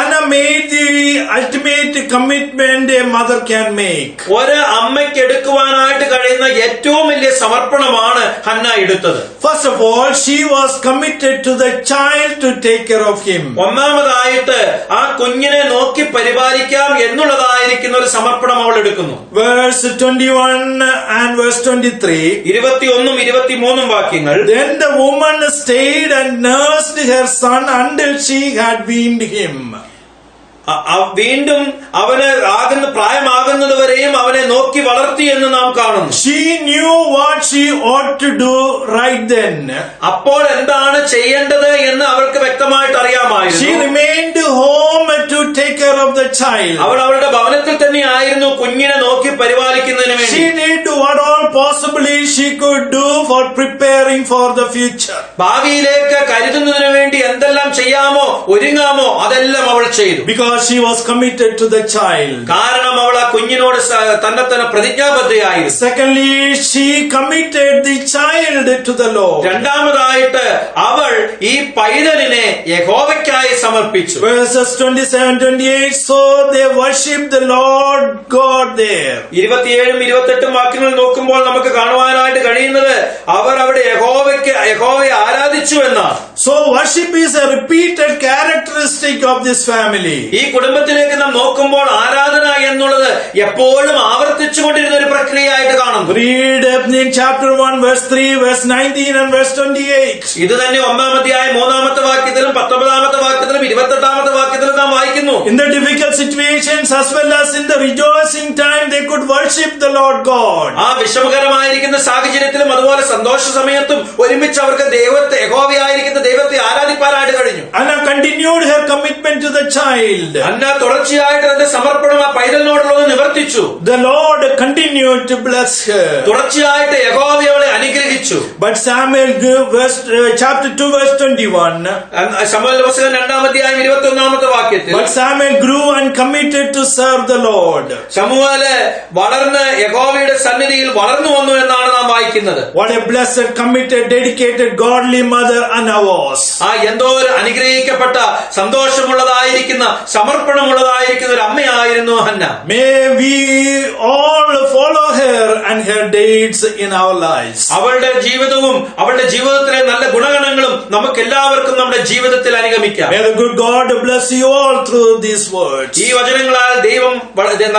Anna made the ultimate commitment a mother can make. ഒരു അമ്മയ്ക്ക് എടുക്കുവാനായിട്ട് കഴിയുന്ന ഏറ്റവും വലിയ സമർപ്പണമാണ് ഹന്ന എടുത്തത്. First of all, she was committed to the child to take care of him. ഒന്നാമതായിട്ട് ആ കുഞ്ഞിനെ നോക്കി പരിപാലിക്കാം എന്നുള്ളതായിരിക്കുന്ന ഒരു സമർപ്പണം അവൾ എടുക്കുന്നു. Verse 21 and verse 23. 21 23 വാക്യങ്ങൾ. Then the woman stayed and nursed her son until she had weaned him. വീണ്ടും അവന് പ്രായമാകുന്നത് വരെയും അവനെ നോക്കി വളർത്തി എന്ന് നാം കാണുന്നു. She knew what she ought to do right then. അപ്പോൾ എന്താണ് ചെയ്യേണ്ടത് എന്ന് അവൾക്ക് വ്യക്തമായിട്ട് അറിയാമായിരുന്നു. She remained home to take care of the child. അവൾ അവളുടെ ഭവനത്തിൽ തന്നെ ആയിരുന്നു കുഞ്ഞിനെ നോക്കി പരിപാലിക്കുന്നതിന് വേണ്ടി. She did what all possibly she could do for preparing for the future. ഭാവിയിലേക്ക് കരുതുന്നതിന് വേണ്ടി എന്തെല്ലാം ചെയ്യാമോ ഒരുങ്ങാമോ അതെല്ലാം അവൾ ചെയ്തു. Because she was committed to the child. കാരണം അവൾ ആ കുഞ്ഞിനോട് തന്നെ പ്രതിജ്ഞാബദ്ധയായിരുന്നു. Secondly, she committed the child to the Lord. രണ്ടാമതായിട്ട് അവൾ ഈ പൈതലിനെ യഹോവയ്ക്കായി സമർപ്പിച്ചു. Verses 27-28. So they worshiped the Lord God there. 27 28 വാക്യങ്ങൾ നോക്കുമ്പോൾ നമുക്ക് കാണുവാനായിട്ട് കഴിയുന്നത് അവർ അവിടെ യഹോവയെ ആരാധിച്ചു എന്നാണ്. So worship is a repeated characteristic of this family. ഈ കുടുംബത്തിലേക്ക് നാം നോക്കുമ്പോൾ ആരാധന എന്നുള്ളത് എപ്പോഴും ആവർത്തിച്ചുകൊണ്ടിരുന്ന ഒരു പ്രക്രിയയായിട്ട് കാണുന്നു. Read in chapter 1 verse 3, verse 19 and verse 28. ഇത് തന്നെ 1-ാം അധ്യായം 3-ാമത്തെ വാക്യത്തിലും 19-ാമത്തെ വാക്യത്തിലും 28-ാമത്തെ വാക്യത്തിലും നാം വായിക്കുന്നു. In the difficult situations as well as in the rejoicing time, they could worship the Lord God. ആ വിഷമകരമായിരിക്കുന്ന സാഹചര്യത്തിലും അതുപോലെ സന്തോഷ സമയത്തും ഒരുമിച്ച് അവർക്ക് യഹോവയായിരിക്കുന്ന ദൈവത്തെ ആരാധിപ്പാനായിട്ട് കഴിഞ്ഞു. Anna continued her commitment to the child. അന്ന തുടർച്ചയായിട്ട് തന്റെ സമർപ്പണം ആ പൈതലിനോടുള്ളത് നിവർത്തിച്ചു. The Lord continued to bless her. തുടർച്ചയായിട്ട് യഹോവ അവളെ അനുഗ്രഹിച്ചു. But Samuel chapter 2 verse 21. ശമൂവേൽ പുസ്തകം 2-ാം അധ്യായം 21-ാമത്തെ വാക്യത്തിൽ. But Samuel grew and committed to serve the Lord. ശമൂവേൽ വളർന്ന് യഹോവയുടെ സന്നിധിയിൽ വളർന്നു വന്നു എന്നാണ് നാം വായിക്കുന്നത്. What a blessed, committed, dedicated, godly mother Anna was. ആ എന്തോ ഒരു അനുഗ്രഹിക്കപ്പെട്ട സന്തോഷമുള്ളതായിരിക്കുന്ന സമർപ്പണമുള്ളതായിരിക്കുന്ന ഒരു അമ്മയായിരുന്നു Hannah. May we all follow her and her deeds in our lives. അവളുടെ ജീവിതവും അവളുടെ ജീവിതത്തിലെ നല്ല ഗുണഗണങ്ങളും നമുക്ക് എല്ലാവർക്കും നമ്മുടെ ജീവിതത്തിൽ അനുഗമിക്കാം. May the good God bless you all through these words. ഈ വചനങ്ങളാൽ ദൈവം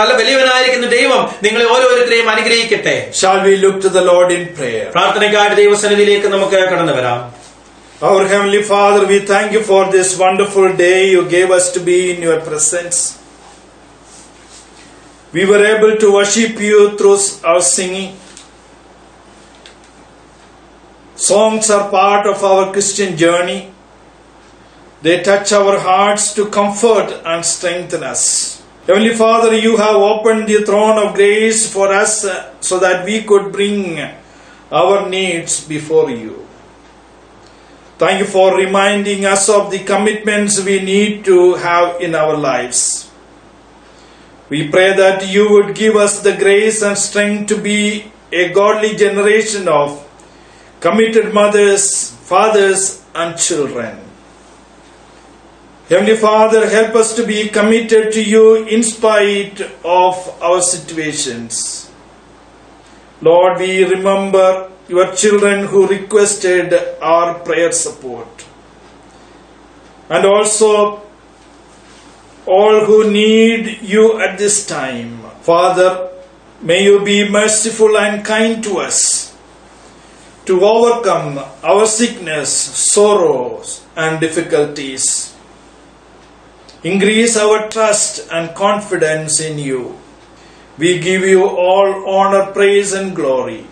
നല്ല വലിയവനായിരിക്കുന്ന ദൈവം നിങ്ങളെ ഓരോരുത്തരെയും അനുഗ്രഹിക്കട്ടെ. Shall we look to the Lord in prayer? പ്രാർത്ഥനയ്ക്കായിട്ട് ദൈവസന്നിധിയിലേക്ക് നമുക്ക് കടന്നു വരാം. Our Heavenly Father, we thank you for this wonderful day you gave us to be in your presence. We were able to worship you through our singing. Songs are part of our Christian journey. They touch our hearts to comfort and strengthen us. Heavenly Father, you have opened the throne of grace for us so that we could bring our needs before you. Thank you for reminding us of the commitments we need to have in our lives. We pray that you would give us the grace and strength to be a godly generation of committed mothers, fathers, and children. Heavenly Father, help us to be committed to you in spite of our situations. Lord, we remember your children who requested our prayer support. And also all who need you at this time. Father, may you be merciful and kind to us to overcome our sickness, sorrows, and difficulties. Increase our trust and confidence in you. We give you all honor, praise, and glory.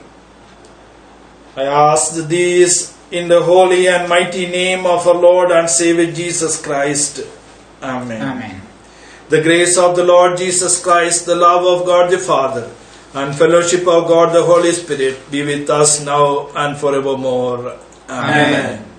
I ask these in the holy and mighty name of our Lord and Savior Jesus Christ. Amen. Amen. The grace of the Lord Jesus Christ, the love of God the Father, and fellowship of God the Holy Spirit be with us now and forevermore. Amen. Amen.